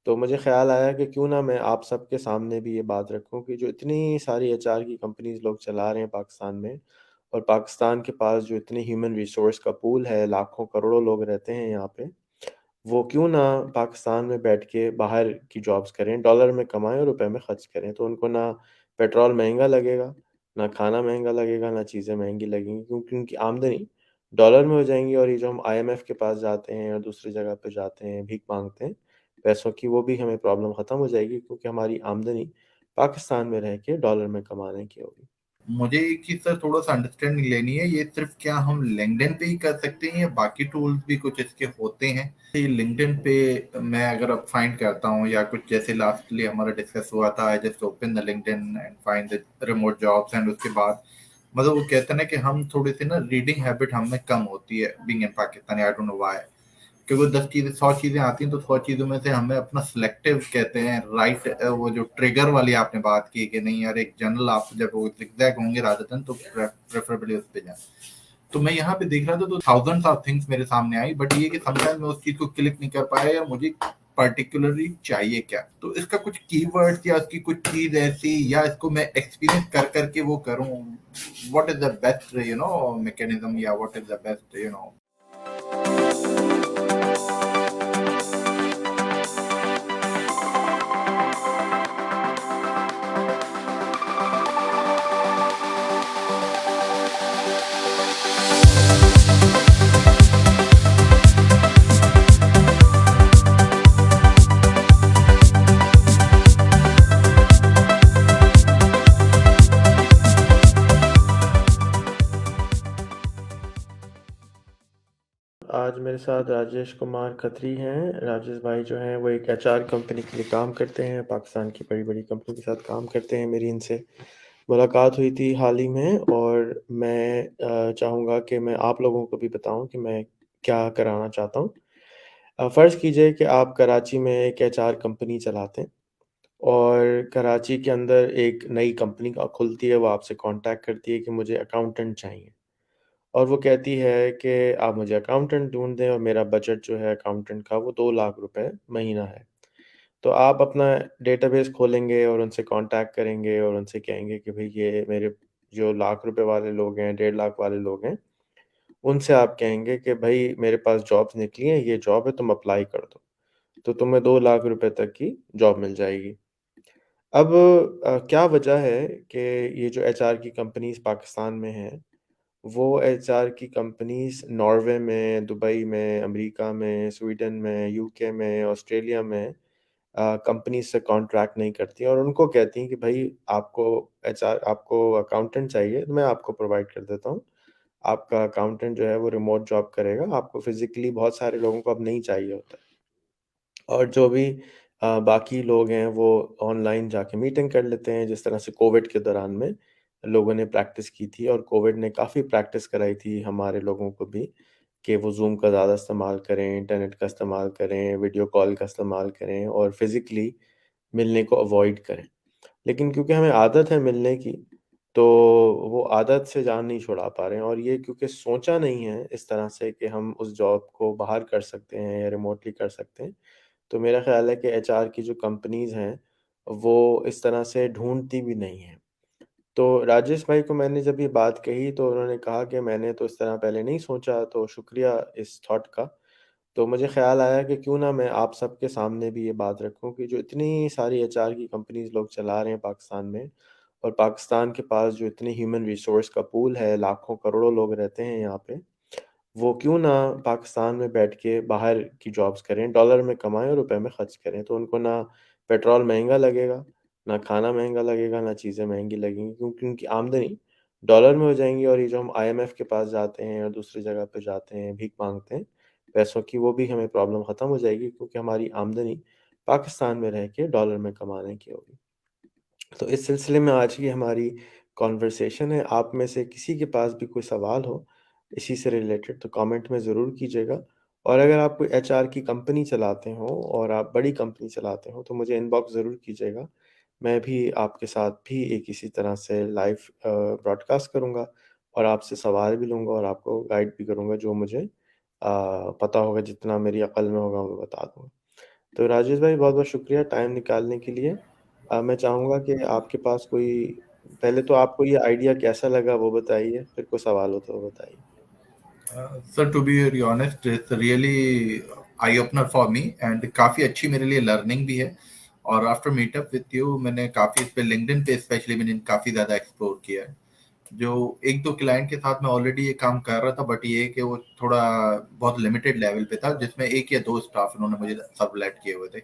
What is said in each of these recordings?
तो मुझे ख़्याल आया कि क्यों ना मैं आप सबके सामने भी ये बात रखूं कि जो इतनी सारी एचआर की कंपनीज लोग चला रहे हैं पाकिस्तान में, और पाकिस्तान के पास जो इतनी ह्यूमन रिसोर्स का पूल है, लाखों करोड़ों लोग रहते हैं यहाँ पे, वो क्यों ना पाकिस्तान में बैठ के बाहर की जॉब्स करें, डॉलर में कमाएं और रुपए में खर्च करें। तो उनको ना पेट्रोल महंगा लगेगा, ना खाना महंगा लगेगा, ना चीज़ें महंगी लगेंगी, क्योंकि उनकी आमदनी डॉलर में हो जाएंगी। और ये जो हम आईएमएफ के पास जाते हैं और दूसरी जगह पे जाते हैं, भीख मांगते हैं पैसों की, वो भी हमें प्रॉब्लम ख़त्म हो जाएगी, क्योंकि हमारी आमदनी पाकिस्तान में रह के डॉलर में कमाने की होगी। मुझे एक चीज सर थोड़ा सा अंडरस्टैंडिंग लेनी है, ये सिर्फ क्या हम लिंक्डइन पे ही कर सकते हैं या बाकी टूल्स भी कुछ इसके होते हैं? ये लिंक्डइन पे मैं अगर अब फाइंड करता हूँ या कुछ जैसे लास्टली हमारा डिस्कस हुआ था, I just open the LinkedIn and find the remote jobs, and उसके बाद मतलब वो कहते हैं ना कि हम थोड़ी सी ना रीडिंग हैबिट हम में कम होती है being in Pakistan, I don't know why. क्योंकि 10 चीजें 100 चीजें आती हैं तो 100 चीजों में से हमें अपना सिलेक्टिव कहते हैं राइट, वो जो ट्रिगर वाली आपने बात की कि नहीं यार एक जनरल आप जब वो एग्जैक्ट होंगे राजस्थान तो प्रेफरेबली उस पे जाए। तो मैं यहाँ पे देख रहा था तो थाउजेंड्स ऑफ थिंग्स मेरे सामने आई, बट ये कि समटाइम मैं उस चीज को क्लिक नहीं कर पाया या मुझे पर्टिकुलरली चाहिए क्या। तो इसका कुछ कीवर्ड्स या इसकी कुछ चीज ऐसी, या इसको मैं एक्सपीरियंस कर करके वो करूं, what is the best mechanism, या व्हाट इज द बेस्ट आज मेरे साथ राजेश कुमार खत्री हैं। राजेश भाई जो हैं वो एक एचआर कंपनी के लिए काम करते हैं, पाकिस्तान की बड़ी बड़ी कंपनी के साथ काम करते हैं। मेरी इनसे मुलाकात हुई थी हाल ही में, और मैं चाहूँगा कि मैं आप लोगों को भी बताऊं कि मैं क्या कराना चाहता हूं। फ़र्ज़ कीजिए कि आप कराची में एक एचआर कंपनी चलाते हैं, और कराची के अंदर एक नई कंपनी का खुलती है, वो आपसे कांटेक्ट करती है कि मुझे अकाउंटेंट चाहिए। और वो कहती है कि आप मुझे अकाउंटेंट ढूँढ दें, और मेरा बजट जो है अकाउंटेंट का वो 2 लाख रुपए महीना है। तो आप अपना डेटाबेस खोलेंगे और उनसे कांटेक्ट करेंगे और उनसे कहेंगे कि भई ये मेरे जो लाख रुपए वाले लोग हैं, 1.5 लाख वाले लोग हैं, उनसे आप कहेंगे कि भई मेरे पास जॉब्स निकली हैं, ये जॉब है, तुम अप्लाई कर दो। तो तुम्हें 2 लाख रुपए तक की जॉब मिल जाएगी। अब क्या वजह है कि ये जो एचआर की कंपनीज़ पाकिस्तान में हैं, वो एचआर की कंपनीज़ नॉर्वे में, दुबई में, अमेरिका में, स्वीडन में, यूके में, ऑस्ट्रेलिया में कंपनी से कॉन्ट्रैक्ट नहीं करती हैं, और उनको कहती हैं कि भाई आपको अकाउंटेंट चाहिए तो मैं आपको प्रोवाइड कर देता हूँ। आपका अकाउंटेंट जो है वो रिमोट जॉब करेगा, आपको फिज़िकली बहुत सारे लोगों को अब नहीं चाहिए होता है। और जो भी बाकी लोग हैं वो ऑनलाइन जाके मीटिंग कर लेते हैं, जिस तरह से कोविड के दौरान में लोगों ने प्रैक्टिस की थी, और कोविड ने काफ़ी प्रैक्टिस कराई थी हमारे लोगों को भी, कि वो ज़ूम का ज़्यादा इस्तेमाल करें, इंटरनेट का इस्तेमाल करें, वीडियो कॉल का इस्तेमाल करें, और फिज़िकली मिलने को अवॉइड करें। लेकिन क्योंकि हमें आदत है मिलने की, तो वो आदत से जान नहीं छुड़ा पा रहे हैं, और ये क्योंकि सोचा नहीं है इस तरह से कि हम उस जॉब को बाहर कर सकते हैं या रिमोटली कर सकते हैं। तो मेरा ख़्याल है कि एचआर की जो कंपनीज़ हैं, वो इस तरह से ढूँढती भी नहीं हैं। तो राजेश भाई को मैंने जब ये बात कही तो उन्होंने कहा कि मैंने तो इस तरह पहले नहीं सोचा, तो शुक्रिया इस थॉट का। तो मुझे ख़्याल आया कि क्यों ना मैं आप सबके सामने भी ये बात रखूं कि जो इतनी सारी एचआर की कंपनीज़ लोग चला रहे हैं पाकिस्तान में, और पाकिस्तान के पास जो इतनी ह्यूमन रिसोर्स का पूल है, लाखों करोड़ों लोग रहते हैं यहाँ पे, वो क्यों ना पाकिस्तान में बैठ के बाहर की जॉब्स करें, डॉलर में कमाएँ और रुपए में खर्च करें। तो उनको ना पेट्रोल महँगा लगेगा, ना खाना महँगा लगेगा, ना चीज़ें महँगी लगेंगी, क्योंकि उनकी आमदनी डॉलर में हो जाएँगी। और ये जो हम आईएमएफ के पास जाते हैं और दूसरी जगह पे जाते हैं, भीख माँगते हैं पैसों की, वो भी हमें प्रॉब्लम ख़त्म हो जाएगी, क्योंकि हमारी आमदनी पाकिस्तान में रह के डॉलर में कमाने की होगी। तो इस सिलसिले में आज की हमारी कॉन्वर्सेशन है। आप में से किसी के पास भी कोई सवाल हो इसी से रिलेटेड, तो कमेंट में ज़रूर कीजिएगा। और अगर आप कोई एचआर की कंपनी चलाते हो और आप बड़ी कंपनी चलाते हो, तो मुझे इनबॉक्स ज़रूर कीजिएगा। मैं भी आपके साथ भी एक इसी तरह से लाइव ब्रॉडकास्ट करूँगा, और आपसे सवाल भी लूँगा और आपको गाइड भी करूँगा, जो मुझे पता होगा, जितना मेरी अक़ल में होगा मैं बता दूँगा। तो राजेश भाई बहुत बहुत शुक्रिया टाइम निकालने के लिए। मैं चाहूँगा कि आपके पास कोई, पहले तो आपको ये आइडिया कैसा लगा वो बताइए, फिर कोई सवाल हो तो वो बताइए। Sir to be very honest it's really eye opener for me and काफ़ी अच्छी मेरे लिए लर्निंग भी है। और आफ्टर मीटअप विथ यू मैंने काफ़ी इस पे लिंक्डइन पे स्पेशली मैंने काफ़ी ज़्यादा एक्सप्लोर किया है। जो एक दो क्लाइंट के साथ मैं ऑलरेडी ये काम कर रहा था, बट ये कि वो थोड़ा बहुत लिमिटेड लेवल पे था, जिसमें एक या दो स्टाफ इन्होंने मुझे सबलेट किए हुए थे।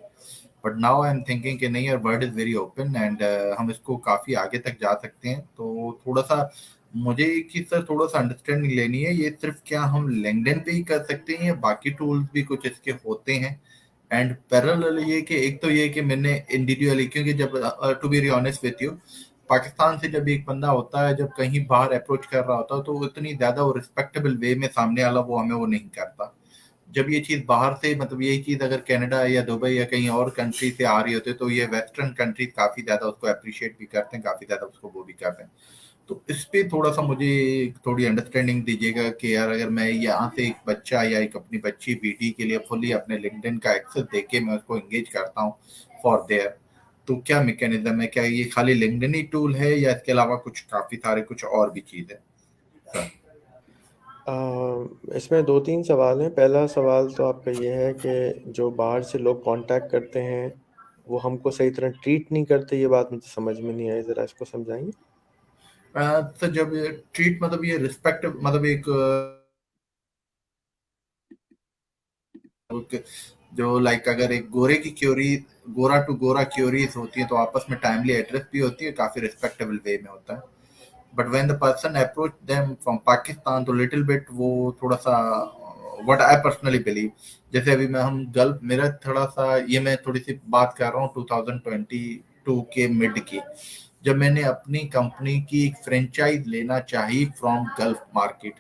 But now I am thinking कि नहीं यार, world is very open and हम इसको काफ़ी आगे तक जा सकते हैं। तो थोड़ा सा मुझे एक चीज़ सर थोड़ा सा अंडरस्टैंडिंग लेनी है, ये सिर्फ क्या हम लिंक्डइन पे ही कर सकते हैं या बाकी टूल्स भी कुछ इसके होते हैं? एंड पैरेलल ये कि एक तो ये कि मैंने इंडिविजुअली, क्योंकि जब to be honest with you, Pakistan से जब एक बंदा होता है, जब कहीं बाहर अप्रोच कर रहा होता है, तो वो इतनी ज्यादा वो रिस्पेक्टेबल वे में सामने वाला वो हमें वो नहीं करता। जब ये चीज बाहर से, मतलब यही चीज अगर कनाडा या दुबई या कहीं और कंट्री से आ रही होती है, तो ये वेस्टर्न कंट्रीज काफी ज्यादा उसको अप्रिशिएट भी करते हैं, काफी ज्यादा उसको वो भी करते हैं। तो इस पे थोड़ा सा मुझे थोड़ी अंडरस्टैंडिंग दीजिएगा कि यार अगर मैं यहाँ से एक बच्चा या एक अपनी बच्ची बीटी के लिए फुली अपने लिंक्डइन का एक्सेस देके मैं उसको एंगेज करता हूँ फॉर देयर, तो क्या मैकेनिज्म है? क्या ये खाली लिंक्डइन ही टूल है या इसके अलावा कुछ काफी सारे कुछ और भी चीज है सर? इसमें दो तीन सवाल हैं। पहला सवाल तो आपका ये है कि जो बाहर से लोग कांटेक्ट करते हैं वो हमको सही तरह ट्रीट नहीं करते, ये बात मुझे समझ में नहीं आई, ज़रा इसको समझाएंगे। सर जब ट्रीट मतलब ये रिस्पेक्ट, मतलब एक जो लाइक अगर एक गोरे की क्योरी, गोरा टू गोरा क्योरीज होती है, तो आपस में टाइमली एड्रेस भी होती है, काफी रिस्पेक्टेबल वे में होता है। But when the person approach them from Pakistan, तो लिटिल बिट वो थोड़ा सा, व्हाट आई पर्सनली बिलीव, जैसे अभी मैं हम गल्फ, मेरा थोड़ा सा ये, मैं थोड़ी सी बात कर रहा हूँ 2022 के मिड की, जब मैंने अपनी कंपनी की एक फ्रेंचाइज लेना चाहिए फ्रॉम गल्फ मार्केट,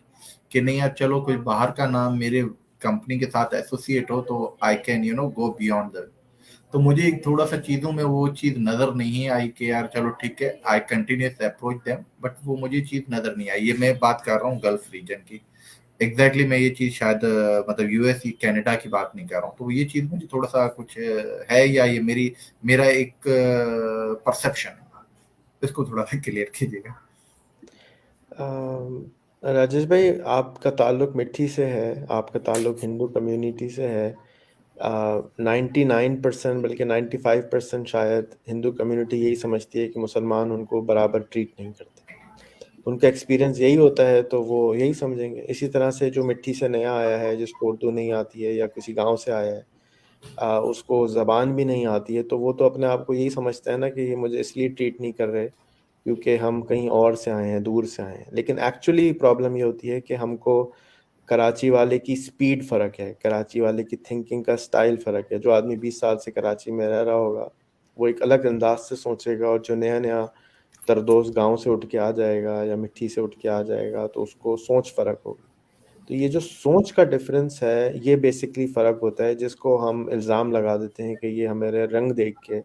कि नहीं यार चलो कोई बाहर का नाम मेरे कंपनी के साथ एसोसिएट हो तो I can go beyond that. तो मुझे एक थोड़ा सा चीजों में वो चीज नजर नहीं आई कि यार चलो ठीक है, आई कंटिन्यूस अप्रोच देम, बट वो मुझे चीज नजर नहीं आई। ये मैं बात कर रहा हूँ गल्फ रीजन की। मैं ये चीज शायद मतलब यूएस कनाडा की बात नहीं कर रहा हूँ। तो ये चीज मुझे थोड़ा सा कुछ है, या ये मेरा एक परसेप्शन है, इसको थोड़ा सा क्लियर कीजिएगा। राजेश भाई, आपका ताल्लुक मिट्टी से है, आपका ताल्लुक हिंदू कम्युनिटी से है। 99% बल्कि 95% शायद हिंदू कम्युनिटी यही समझती है कि मुसलमान उनको बराबर ट्रीट नहीं करते। उनका एक्सपीरियंस यही होता है तो वो यही समझेंगे। इसी तरह से जो मिट्टी से नया आया है, जिसको उर्दू नहीं आती है या किसी गांव से आया है, उसको ज़बान भी नहीं आती है, तो वो तो अपने आप को यही समझता है ना कि ये मुझे इसलिए ट्रीट नहीं कर रहे क्योंकि हम कहीं और से आए हैं, दूर से आए हैं। लेकिन एक्चुअली प्रॉब्लम ये होती है कि हमको कराची वाले की स्पीड फ़र्क है, कराची वाले की थिंकिंग का स्टाइल फ़र्क है। जो आदमी 20 साल से कराची में रह रहा होगा वो एक अलग अंदाज से सोचेगा, और जो नया नया तरदोस गांव से उठ के आ जाएगा या मिट्टी से उठ के आ जाएगा तो उसको सोच फ़र्क होगी। तो ये जो सोच का डिफरेंस है, ये बेसिकली फ़र्क होता है, जिसको हम इल्ज़ाम लगा देते हैं कि ये हमारे रंग देख के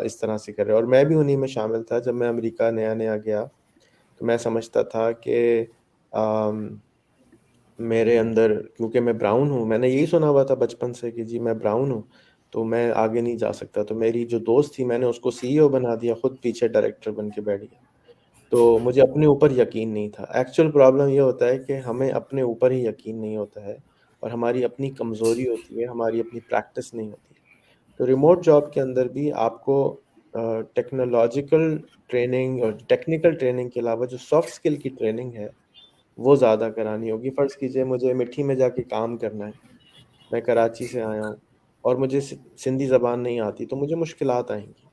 इस तरह से कर रहे हैं। और मैं भी उन्हीं में शामिल था। जब मैं अमेरिका नया नया गया तो मैं समझता था कि मेरे अंदर, क्योंकि मैं ब्राउन हूँ, मैंने यही सुना हुआ था बचपन से कि जी मैं ब्राउन हूँ तो मैं आगे नहीं जा सकता। तो मेरी जो दोस्त थी, मैंने उसको सीईओ बना दिया, खुद पीछे डायरेक्टर बन के बैठ गया। तो मुझे अपने ऊपर यकीन नहीं था। एक्चुअल प्रॉब्लम ये होता है कि हमें अपने ऊपर ही यकीन नहीं होता है, और हमारी अपनी कमज़ोरी होती है, हमारी अपनी प्रैक्टिस नहीं होती है। तो रिमोट जॉब के अंदर भी आपको टेक्नोलॉजिकल ट्रेनिंग और टेक्निकल ट्रेनिंग के अलावा जो सॉफ्ट स्किल की ट्रेनिंग है वो ज़्यादा करानी होगी। फ़र्ज़ कीजिए मुझे मिट्टी में जाके काम करना है, मैं कराची से आया हूँ और मुझे सिंधी ज़बान नहीं आती तो मुझे मुश्किलात आएँगी।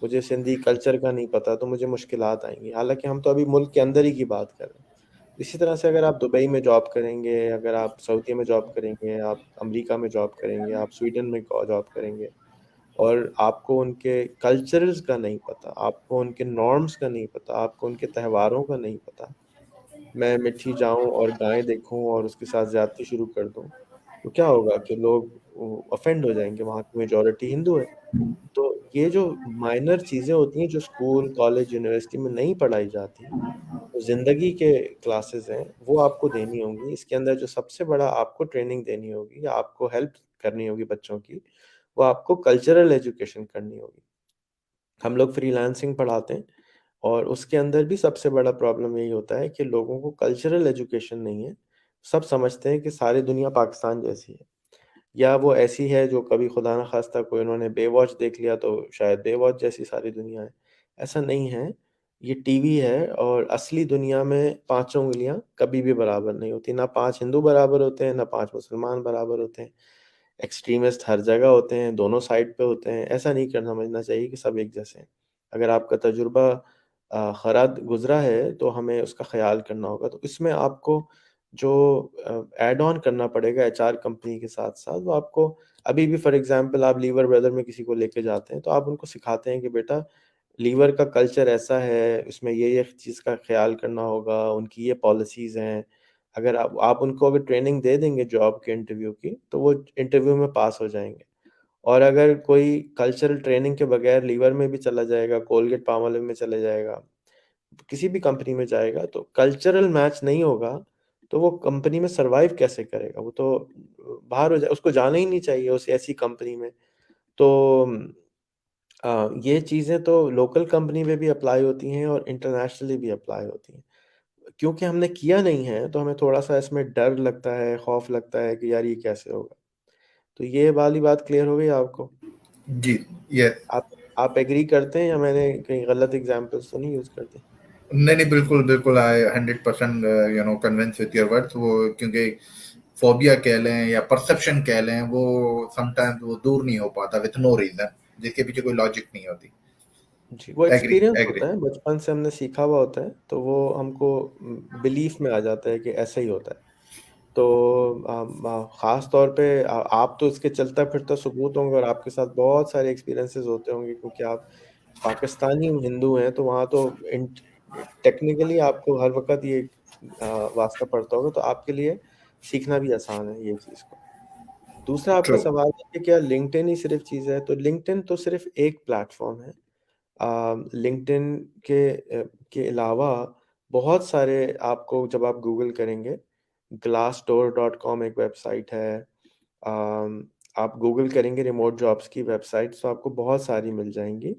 मुझे सिंधी कल्चर का नहीं पता तो मुझे मुश्किलात आएँगी। हालाँकि हम तो अभी मुल्क के अंदर ही की बात कर रहे हैं। इसी तरह से अगर आप दुबई में जॉब करेंगे, अगर आप सऊदी में जॉब करेंगे, आप अमेरिका में जॉब करेंगे, आप स्वीडन में जॉब करेंगे, और आपको उनके कल्चर्स का नहीं पता, आपको उनके नॉर्म्स का नहीं पता, आपको उनके त्योहारों का नहीं पता, मैं मिट्टी जाऊँ और गाय देखूँ और उसके साथ ज़्यादती शुरू कर दूँ, तो क्या होगा कि लोग ऑफेंड हो जाएँगे, वहाँ की मेजॉरिटी हिंदू है। तो ये जो माइनर चीज़ें होती हैं जो स्कूल, कॉलेज, यूनिवर्सिटी में नहीं पढ़ाई जाती, तो ज़िंदगी के क्लासेस हैं, वो आपको देनी होंगी। इसके अंदर जो सबसे बड़ा आपको ट्रेनिंग देनी होगी या आपको हेल्प करनी होगी बच्चों की, वो आपको कल्चरल एजुकेशन करनी होगी। हम लोग फ्रीलांसिंग पढ़ाते हैं और उसके अंदर भी सबसे बड़ा प्रॉब्लम यही होता है कि लोगों को कल्चरल एजुकेशन नहीं है। सब समझते हैं कि सारी दुनिया पाकिस्तान जैसी है, या वो ऐसी है जो कभी खुदा ना खास्ता कोई उन्होंने बेवॉच देख लिया तो शायद बेवॉच जैसी सारी दुनिया है। ऐसा नहीं है, ये टीवी है और असली दुनिया में पांचों उंगलियां कभी भी बराबर नहीं होती। ना पांच हिंदू बराबर होते हैं, ना पांच मुसलमान बराबर होते हैं। एक्सट्रीमिस्ट हर जगह होते हैं, दोनों साइड पे होते हैं। ऐसा नहीं करना समझना चाहिए कि सब एक जैसे हैं। अगर आपका तजुर्बा खराब गुजरा है तो हमें उसका ख्याल करना होगा। तो इसमें आपको जो ऐड ऑन करना पड़ेगा एचआर कंपनी के साथ साथ, वो आपको अभी भी फॉर एग्जांपल आप लीवर ब्रदर में किसी को लेके जाते हैं तो आप उनको सिखाते हैं कि बेटा लीवर का कल्चर ऐसा है, इसमें ये चीज़ का ख्याल करना होगा, उनकी ये पॉलिसीज़ हैं। अगर आप उनको अगर ट्रेनिंग दे देंगे जॉब के इंटरव्यू की, तो वो इंटरव्यू में पास हो जाएंगे। और अगर कोई कल्चरल ट्रेनिंग के बगैर लीवर में भी चला जाएगा, कोलगेट पामोलिव में चले जाएगा, किसी भी कंपनी में जाएगा, तो कल्चरल मैच नहीं होगा, तो वो कंपनी में सरवाइव कैसे करेगा? वो तो बाहर हो जाए, उसको जाना ही नहीं चाहिए उस ऐसी कंपनी में। तो ये चीज़ें तो लोकल कंपनी में भी अप्लाई होती हैं और इंटरनेशनली भी अप्लाई होती हैं। क्योंकि हमने किया नहीं है तो हमें थोड़ा-सा इसमें डर लगता है, खौफ लगता है कि यार ये कैसे होगा? तो ये वाली बात क्लियर हो गई आपको? जी, यस। आप आप एग्री करते हैं या मैंने कहीं गलत एग्ज़ाम्पल्स तो नहीं यूज़ कर दिए? नहीं, नहीं, बिल्कुल, बिल्कुल, आई 100% कन्विंस विथ योर वर्ड्स। वो क्योंकि फ़ोबिया कह लें या परसेप्शन कह लें, वो समटाइम्स वो दूर नहीं हो पाता विथ नो रीज़न, जिसके पीछे कोई लॉजिक नहीं होती। जी, वो एग्री, एक्सपीरियंस एग्री। होता है, बचपन से हमने सीखा हुआ होता है, तो वो हमको बिलीफ में आ जाता है कि ऐसा ही होता है। तो ख़ास तौर पे आप तो इसके चलता-फिरता सबूत होंगे और आपके साथ बहुत सारे एक्सपीरियंसेस होते होंगे क्योंकि आप पाकिस्तानी हिंदू हैं, तो वहाँ तो इंट टेक्निकली आपको हर वक़्त ये वास्ता पड़ता होगा, तो आपके लिए सीखना भी आसान है ये चीज़ को। दूसरा आपका ट्रू। सवाल है कि क्या लिंक्डइन ही सिर्फ़ चीज़ है? तो लिंक्डइन तो सिर्फ़ एक प्लेटफ़ॉर्म है। लिंक्डइन के अलावा बहुत सारे आपको जब आप गूगल करेंगे, glassdoor.com एक वेबसाइट है। आप गूगल करेंगे रिमोट जॉब्स की वेबसाइट तो आपको बहुत सारी मिल जाएँगी,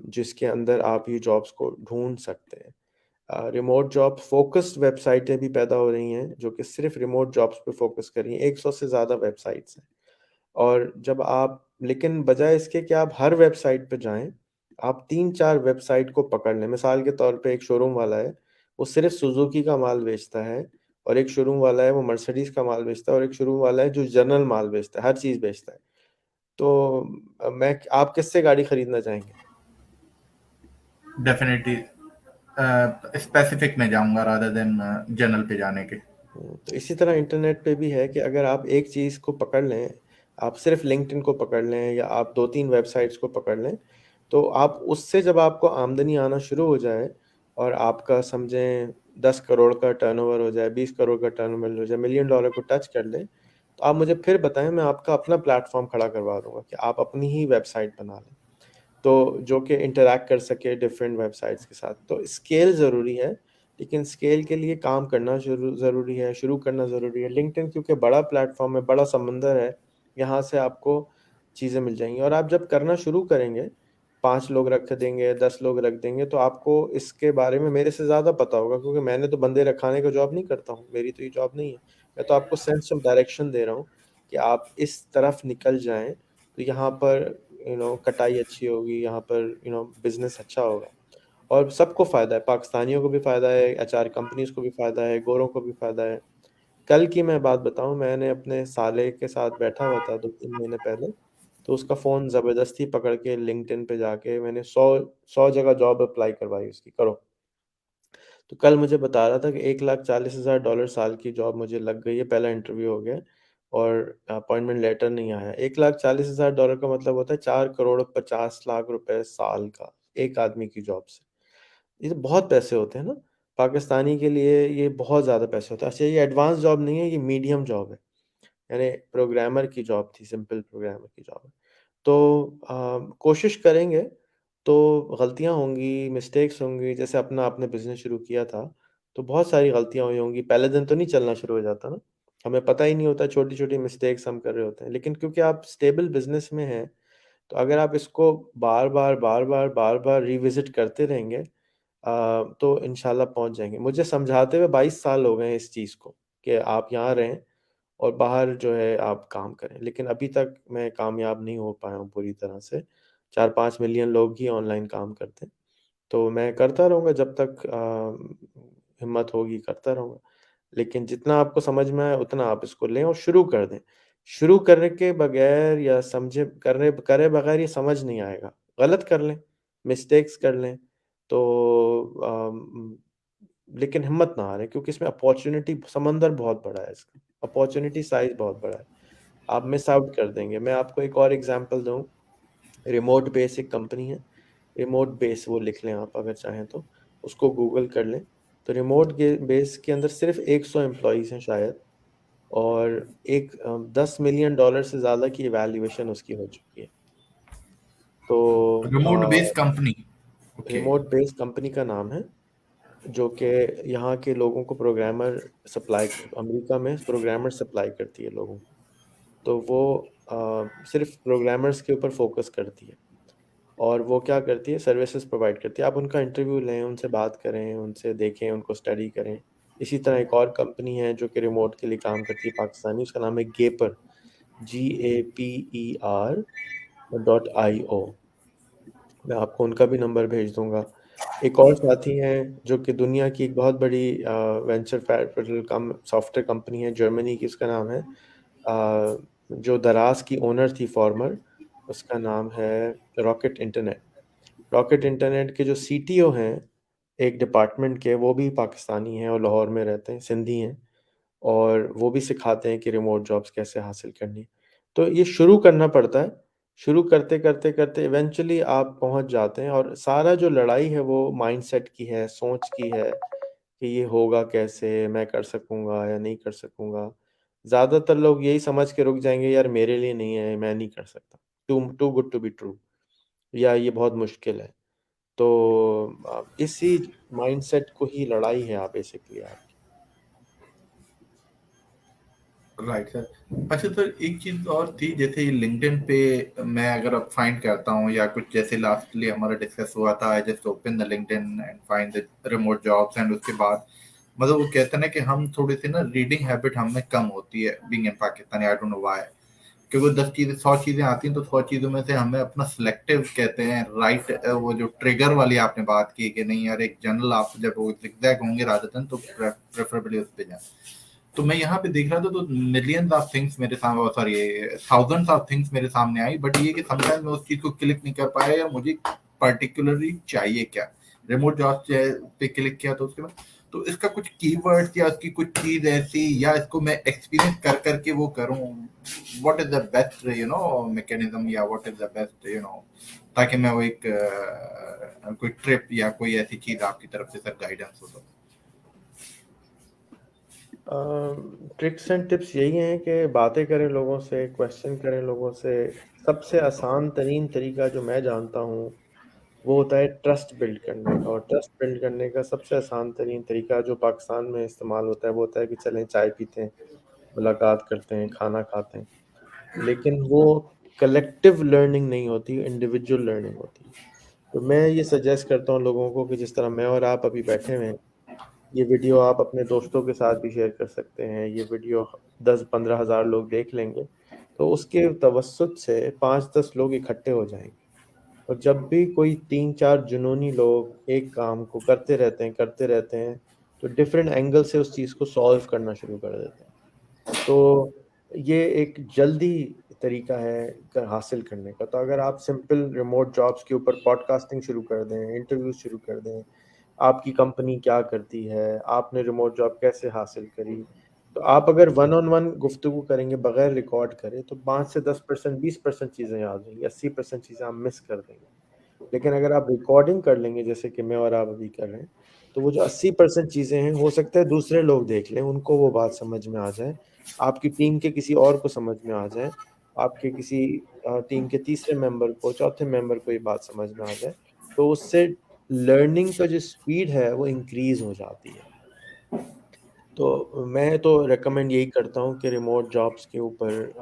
जिसके अंदर आप ये जॉब्स को ढूँढ सकते हैं। रिमोट जॉब फ़ोकस्ड वेबसाइटें भी पैदा हो रही हैं, जो कि सिर्फ़ रिमोट जॉब्स पे फ़ोकस कर रही हैं। 100 से ज़्यादा वेबसाइट्स हैं। और जब आप लेकिन बजाय इसके कि आप हर वेबसाइट पे जाएँ, आप 3-4 वेबसाइट को पकड़ लें। मिसाल के तौर पे एक शोरूम वाला है, वो सिर्फ़ सुज़ुकी का माल बेचता है और एक शोरूम वाला है वो मर्सिडीज़ का माल बेचता है और एक शोरूम वाला है जो जनरल माल बेचता है, हर चीज़ बेचता है। तो मैं आप किससे गाड़ी खरीदना चाहेंगे? डेफिनेटली स्पेसिफिक में जाऊंगा रादर देन जनरल पे जाने के। तो इसी तरह इंटरनेट पे भी है कि अगर आप एक चीज़ को पकड़ लें, आप सिर्फ लिंक्डइन को पकड़ लें या आप 2-3 वेबसाइट्स को पकड़ लें, तो आप उससे जब आपको आमदनी आना शुरू हो जाए और आपका समझें 10 करोड़ का टर्नओवर हो जाए, 20 करोड़ का टर्नओवर हो जाए, मिलियन डॉलर को टच कर ले, तो आप मुझे फिर बताएँ, मैं आपका अपना प्लेटफ़ॉर्म खड़ा करवा दूँगा कि आप अपनी ही वेबसाइट बना लें। तो जो कि इंटरैक्ट कर सके डिफरेंट वेबसाइट्स के साथ। तो स्केल ज़रूरी है, लेकिन स्केल के लिए काम करना ज़रूरी है, शुरू करना ज़रूरी है। लिंक्डइन क्योंकि बड़ा प्लेटफ़ॉर्म है, बड़ा समंदर है, यहाँ से आपको चीज़ें मिल जाएँगी और आप जब करना शुरू करेंगे, 5 लोग रख देंगे, 10 लोग रख देंगे, तो आपको इसके बारे में मेरे से ज़्यादा पता होगा क्योंकि मैंने तो बंदे रखाने का जॉब नहीं करता हूँ, मेरी तो ये जॉब नहीं है। मैं तो आपको सेंस ऑफ डायरेक्शन दे रहा हूँ कि आप इस तरफ निकल जाएँ, तो यहाँ पर कटाई अच्छी होगी, यहाँ पर बिज़नेस अच्छा होगा और सबको फ़ायदा है, पाकिस्तानियों को भी फ़ायदा है, एचआर कंपनीज़ को भी फ़ायदा है, गोरों को भी फ़ायदा है। कल की मैं बात बताऊँ, मैंने अपने साले के साथ बैठा हुआ था 2-3 महीने पहले, तो उसका फ़ोन ज़बरदस्ती पकड़ के लिंक्डइन पे जाके मैंने 100 जगह जॉब अप्लाई करवाई उसकी, करो। तो कल मुझे बता रहा था कि $1,40,000 साल की जॉब मुझे लग गई है, पहला इंटरव्यू हो गया और अपॉइंटमेंट लेटर नहीं आया। $1,40,000 का मतलब होता है 4,50,00,000 रुपए साल का, एक आदमी की जॉब से। ये तो बहुत पैसे होते हैं ना, पाकिस्तानी के लिए ये बहुत ज़्यादा पैसे होते हैं। अच्छा, ये एडवांस जॉब नहीं है, ये मीडियम जॉब है, यानी प्रोग्रामर की जॉब थी, सिंपल प्रोग्रामर की जॉब है। तो कोशिश करेंगे तो गलतियाँ होंगी, मिस्टेक्स होंगी, जैसे अपना आपने बिज़नेस शुरू किया था, तो बहुत सारी गलतियाँ हुई होंगी, पहले दिन तो नहीं चलना शुरू हो जाता ना। हमें पता ही नहीं होता, छोटी छोटी मिस्टेक्स हम कर रहे होते हैं। लेकिन क्योंकि आप स्टेबल बिजनेस में हैं, तो अगर आप इसको बार बार रिविजिट करते रहेंगे, तो इंशाल्लाह पहुंच जाएंगे। मुझे समझाते हुए 22 साल हो गए हैं इस चीज़ को, कि आप यहाँ रहें और बाहर जो है आप काम करें, लेकिन अभी तक मैं कामयाब नहीं हो पाया हूँ पूरी तरह से। 4-5 मिलियन लोग ही ऑनलाइन काम करते हैं। तो मैं करता रहूँगा जब तक हिम्मत होगी, करता रहूँगा। लेकिन जितना आपको समझ में आए उतना आप इसको लें और शुरू कर दें। शुरू करने के बगैर या समझे करने करे बगैर ये समझ नहीं आएगा। गलत कर लें, मिस्टेक्स कर लें, तो लेकिन हिम्मत ना हारें, क्योंकि इसमें अपॉर्च्युनिटी समंदर बहुत बड़ा है इसका। अपॉर्च्युनिटी साइज़ बहुत बड़ा है। आप मिस आउट कर देंगे। मैं आपको एक और एग्ज़ाम्पल दूँ, रिमोट बेस एक कंपनी है। रिमोट बेस वो लिख लें आप अगर चाहें तो, उसको गूगल कर लें। तो रिमोट बेस के अंदर सिर्फ 100 एम्प्लॉयज़ हैं शायद, और एक 10 मिलियन डॉलर से ज़्यादा की वैल्यूएशन उसकी हो चुकी है। तो remote based company. Okay. Remote base company का नाम है, जो कि यहाँ के लोगों को प्रोग्रामर सप्लाई, अमेरिका में प्रोग्रामर सप्लाई करती है लोगों को। तो वो सिर्फ प्रोग्रामर्स के ऊपर फोकस करती है, और वो क्या करती है, सर्विसेज प्रोवाइड करती है। आप उनका इंटरव्यू लें, उनसे बात करें, उनसे देखें, उनको स्टडी करें। इसी तरह एक और कंपनी है जो कि रिमोट के लिए काम करती है, पाकिस्तानी, उसका नाम है गेपर, GAPER.IO। मैं आपको उनका भी नंबर भेज दूंगा। एक और साथी हैं जो कि दुनिया की एक बहुत बड़ी वेंचर कैपिटल कम सॉफ्टवेयर कंपनी है, जर्मनी की, उसका नाम है जो दराज की ओनर थी फॉर्मर, उसका नाम है रॉकेट इंटरनेट। रॉकेट इंटरनेट के जो सीटीओ हैं एक डिपार्टमेंट के, वो भी पाकिस्तानी हैं और लाहौर में रहते हैं, सिंधी हैं, और वो भी सिखाते हैं कि रिमोट जॉब्स कैसे हासिल करनी है। तो ये शुरू करना पड़ता है। शुरू करते करते करते इवेंचुअली आप पहुंच जाते हैं, और सारा जो लड़ाई है वो माइंडसेट की है, सोच की है, कि ये होगा कैसे, मैं कर सकूंगा या नहीं कर सकूंगा। ज़्यादातर लोग यही समझ के रुक जाएंगे, यार मेरे लिए नहीं है, मैं नहीं कर सकता, too too good to be true, या ये बहुत मुश्किल है। तो इसी माइंडसेट को ही लड़ाई है आप बेसिकली आपकी। Right sir. अच्छा सर, एक चीज और थी, जैसे ये लिंक्डइन पे मैं अगर अब फाइंड करता हूँ या कुछ, जैसे लास्टली हमारा डिस्कस हुआ था, I just open the LinkedIn and find the remote jobs, and उसके बाद मतलब वो कहते हैं ना कि हम थोड़ी सी ना रीडिंग हैबिट हम में कम होती है being in Pakistan, I don't know why. क्योंकि 10 चीजें 100 चीजें आती हैं, तो 100 चीजों में से हमें अपना सिलेक्टिव कहते हैं राइट, वो जो ट्रिगर वाली आपने बात की कि नहीं यार, एक जनरल आप जब वो zigzag होंगे राजस्थान, तो प्रेफरेबली उस पे जाएं। तो मैं यहाँ पे देख रहा था, तो मिलियंस ऑफ थिंग्स मेरे सामने, सॉरी थाउजेंड्स ऑफ थिंग्स मेरे सामने आई, बट ये कि समटाइम मैं उस चीज को क्लिक नहीं कर पाया, या मुझे पर्टिकुलरली चाहिए क्या। रिमोट जॉब पे क्लिक किया तो उसके बाद, तो इसका कुछ कीवर्ड्स या उसकी कुछ चीज ऐसी, या इसको मैं एक्सपीरियंस कर करके वो करूं, what is the best mechanism, या व्हाट इज द बेस्ट ताकि मैं वो एक कोई ट्रिप या कोई ऐसी चीज आपकी तरफ से सर गाइडेंस हो तो। ट्रिक्स एंड टिप्स यही हैं कि बातें करें लोगों से, क्वेश्चन करें लोगों से। सबसे आसान तरीन तरीका जो मैं जानता हूँ वो होता है ट्रस्ट बिल्ड करने का। और ट्रस्ट बिल्ड करने का सबसे आसान तरीन तरीका जो पाकिस्तान में इस्तेमाल होता है वो होता है कि चलें चाय पीते हैं, मुलाकात करते हैं, खाना खाते हैं। लेकिन वो कलेक्टिव लर्निंग नहीं होती, इंडिविजुअल लर्निंग होती है। तो मैं ये सजेस्ट करता हूँ लोगों को कि जिस तरह मैं और आप अभी बैठे हुए हैं, ये वीडियो आप अपने दोस्तों के साथ भी शेयर कर सकते हैं। ये वीडियो 10-15 हज़ार लोग देख लेंगे, तो उसके तवस्सुत से 5-10 लोग इकट्ठे हो जाएंगे। और जब भी कोई 3-4 जुनूनी लोग एक काम को करते रहते हैं, तो डिफरेंट एंगल से उस चीज़ को सॉल्व करना शुरू कर देते हैं। तो ये एक जल्दी तरीका है हासिल करने का। तो अगर आप सिंपल रिमोट जॉब्स के ऊपर पॉडकास्टिंग शुरू कर दें, इंटरव्यू शुरू कर दें, आपकी कंपनी क्या करती है, आपने रिमोट जॉब कैसे हासिल करी, तो आप अगर वन ऑन वन गुफ्तगू करेंगे बगैर रिकॉर्ड करे, तो 5 से 10%, 20% चीज़ें याद होंगी, 80% चीज़ें आप मिस कर देंगे। लेकिन अगर आप रिकॉर्डिंग कर लेंगे जैसे कि मैं और आप अभी कर रहे हैं, तो वो जो 80% चीज़ें हैं, हो सकता है दूसरे लोग देख लें, उनको वो बात समझ में आ जाए, आपकी टीम के किसी और को समझ में आ जाए, आपके किसी टीम के तीसरे मेंबर को, चौथे मेंबर को ये बात समझ में आ जाए, तो उससे लर्निंग का जो स्पीड है वो इंक्रीज हो जाती है। तो मैं तो रेकमेंड यही करता हूँ कि रिमोट जॉब्स के ऊपर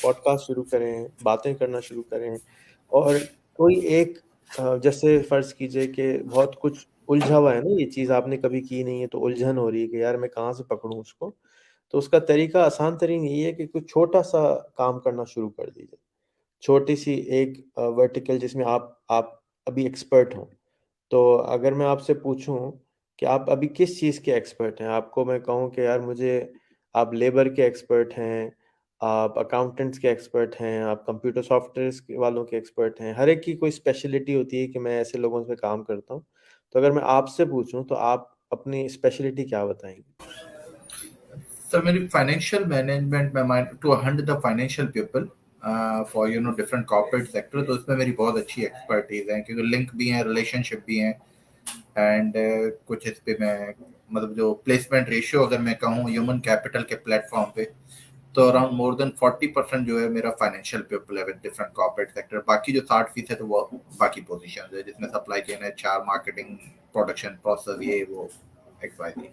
पॉडकास्ट शुरू करें, बातें करना शुरू करें। और कोई एक जैसे फ़र्ज़ कीजिए कि बहुत कुछ उलझा हुआ है ना, ये चीज़ आपने कभी की नहीं है तो उलझन हो रही है कि यार मैं कहाँ से पकड़ूँ उसको? तो उसका तरीका, आसान तरीन यही है कि कुछ छोटा-सा काम करना शुरू कर दीजिए। छोटी-सी एक वर्टिकल जिसमें आप अभी एक्सपर्ट हों। तो अगर मैं आपसे पूछूँ कि आप अभी किस चीज़ के एक्सपर्ट हैं? आपको मैं कहूँ कि यार मुझे, आप लेबर के एक्सपर्ट हैं, आप अकाउंटेंट्स के एक्सपर्ट हैं, आप कंप्यूटर सॉफ्टवेयर्स के वालों के एक्सपर्ट हैं। हर एक की कोई स्पेशलिटी होती है कि मैं ऐसे लोगों से काम करता हूँ। तो अगर मैं आपसे पूछूँ तो आप अपनी स्पेशलिटी क्या बताएँगे? सर मेरी फाइनेंशियल मैनेजमेंट में mind to handle the financial people for different corporate sector, तो इसमें मेरी बहुत अच्छी एक्सपर्टीज है क्योंकि लिंक भी है, रिलेशनशिप भी है। एंड कुछ इस पे मैं मतलब जो प्लेसमेंट रेशियो अगर मैं कहूँ ह्यूमन कैपिटल के प्लेटफॉर्म पे, तो अराउंड मोर देन 40% जो है मेरा फाइनेंशियल पीपल है विद डिफरेंट कॉर्पोरेट सेक्टर। बाकी जो 60% है तो वो बाकी पोजीशन है जिसमें सप्लाई चेन है, चार मार्केटिंग, प्रोडक्शन, प्रोसेस, ये वो एक्स वाई जी।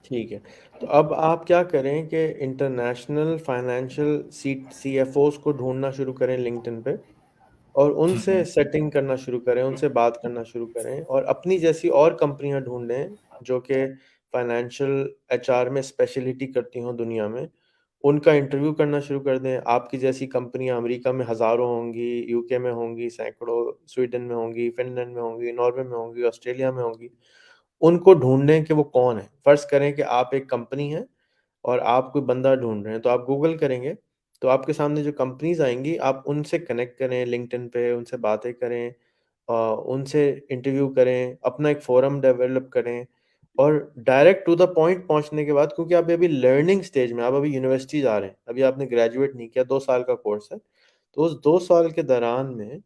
ठीक है। तो अब आप क्या करें कि इंटरनेशनल फाइनेंशियल सीएफओज़ को ढूँढना शुरू करें लिंक्डइन पे। और उनसे सेटिंग करना शुरू करें, उनसे बात करना शुरू करें और अपनी जैसी और कंपनियाँ ढूँढें जो कि फाइनेंशियल एचआर में स्पेशलिटी करती हों दुनिया में। उनका इंटरव्यू करना शुरू कर दें। आपकी जैसी कंपनियाँ अमेरिका में हज़ारों होंगी, यूके में होंगी सैकड़ों, स्वीडन में होंगी, फ़िनलैंड में होंगी, नॉर्वे में होंगी, ऑस्ट्रेलिया में होंगी। उनको ढूँढें कि वो कौन है। फ़र्ज़ करें कि आप एक कंपनी हैं और आप कोई बंदा ढूँढ रहे हैं, तो आप गूगल करेंगे, तो आपके सामने जो कंपनीज़ आएँगी, आप उनसे कनेक्ट करें लिंक्डइन पे, उनसे बातें करें, उनसे इंटरव्यू करें, अपना एक फ़ोरम डेवलप करें और डायरेक्ट टू द पॉइंट पहुँचने के बाद, क्योंकि आप अभी लर्निंग स्टेज में, आप अभी यूनिवर्सिटी जा रहे हैं, अभी आपने ग्रेजुएट नहीं किया, 2 साल का कोर्स है। तो उस 2 साल के दौरान में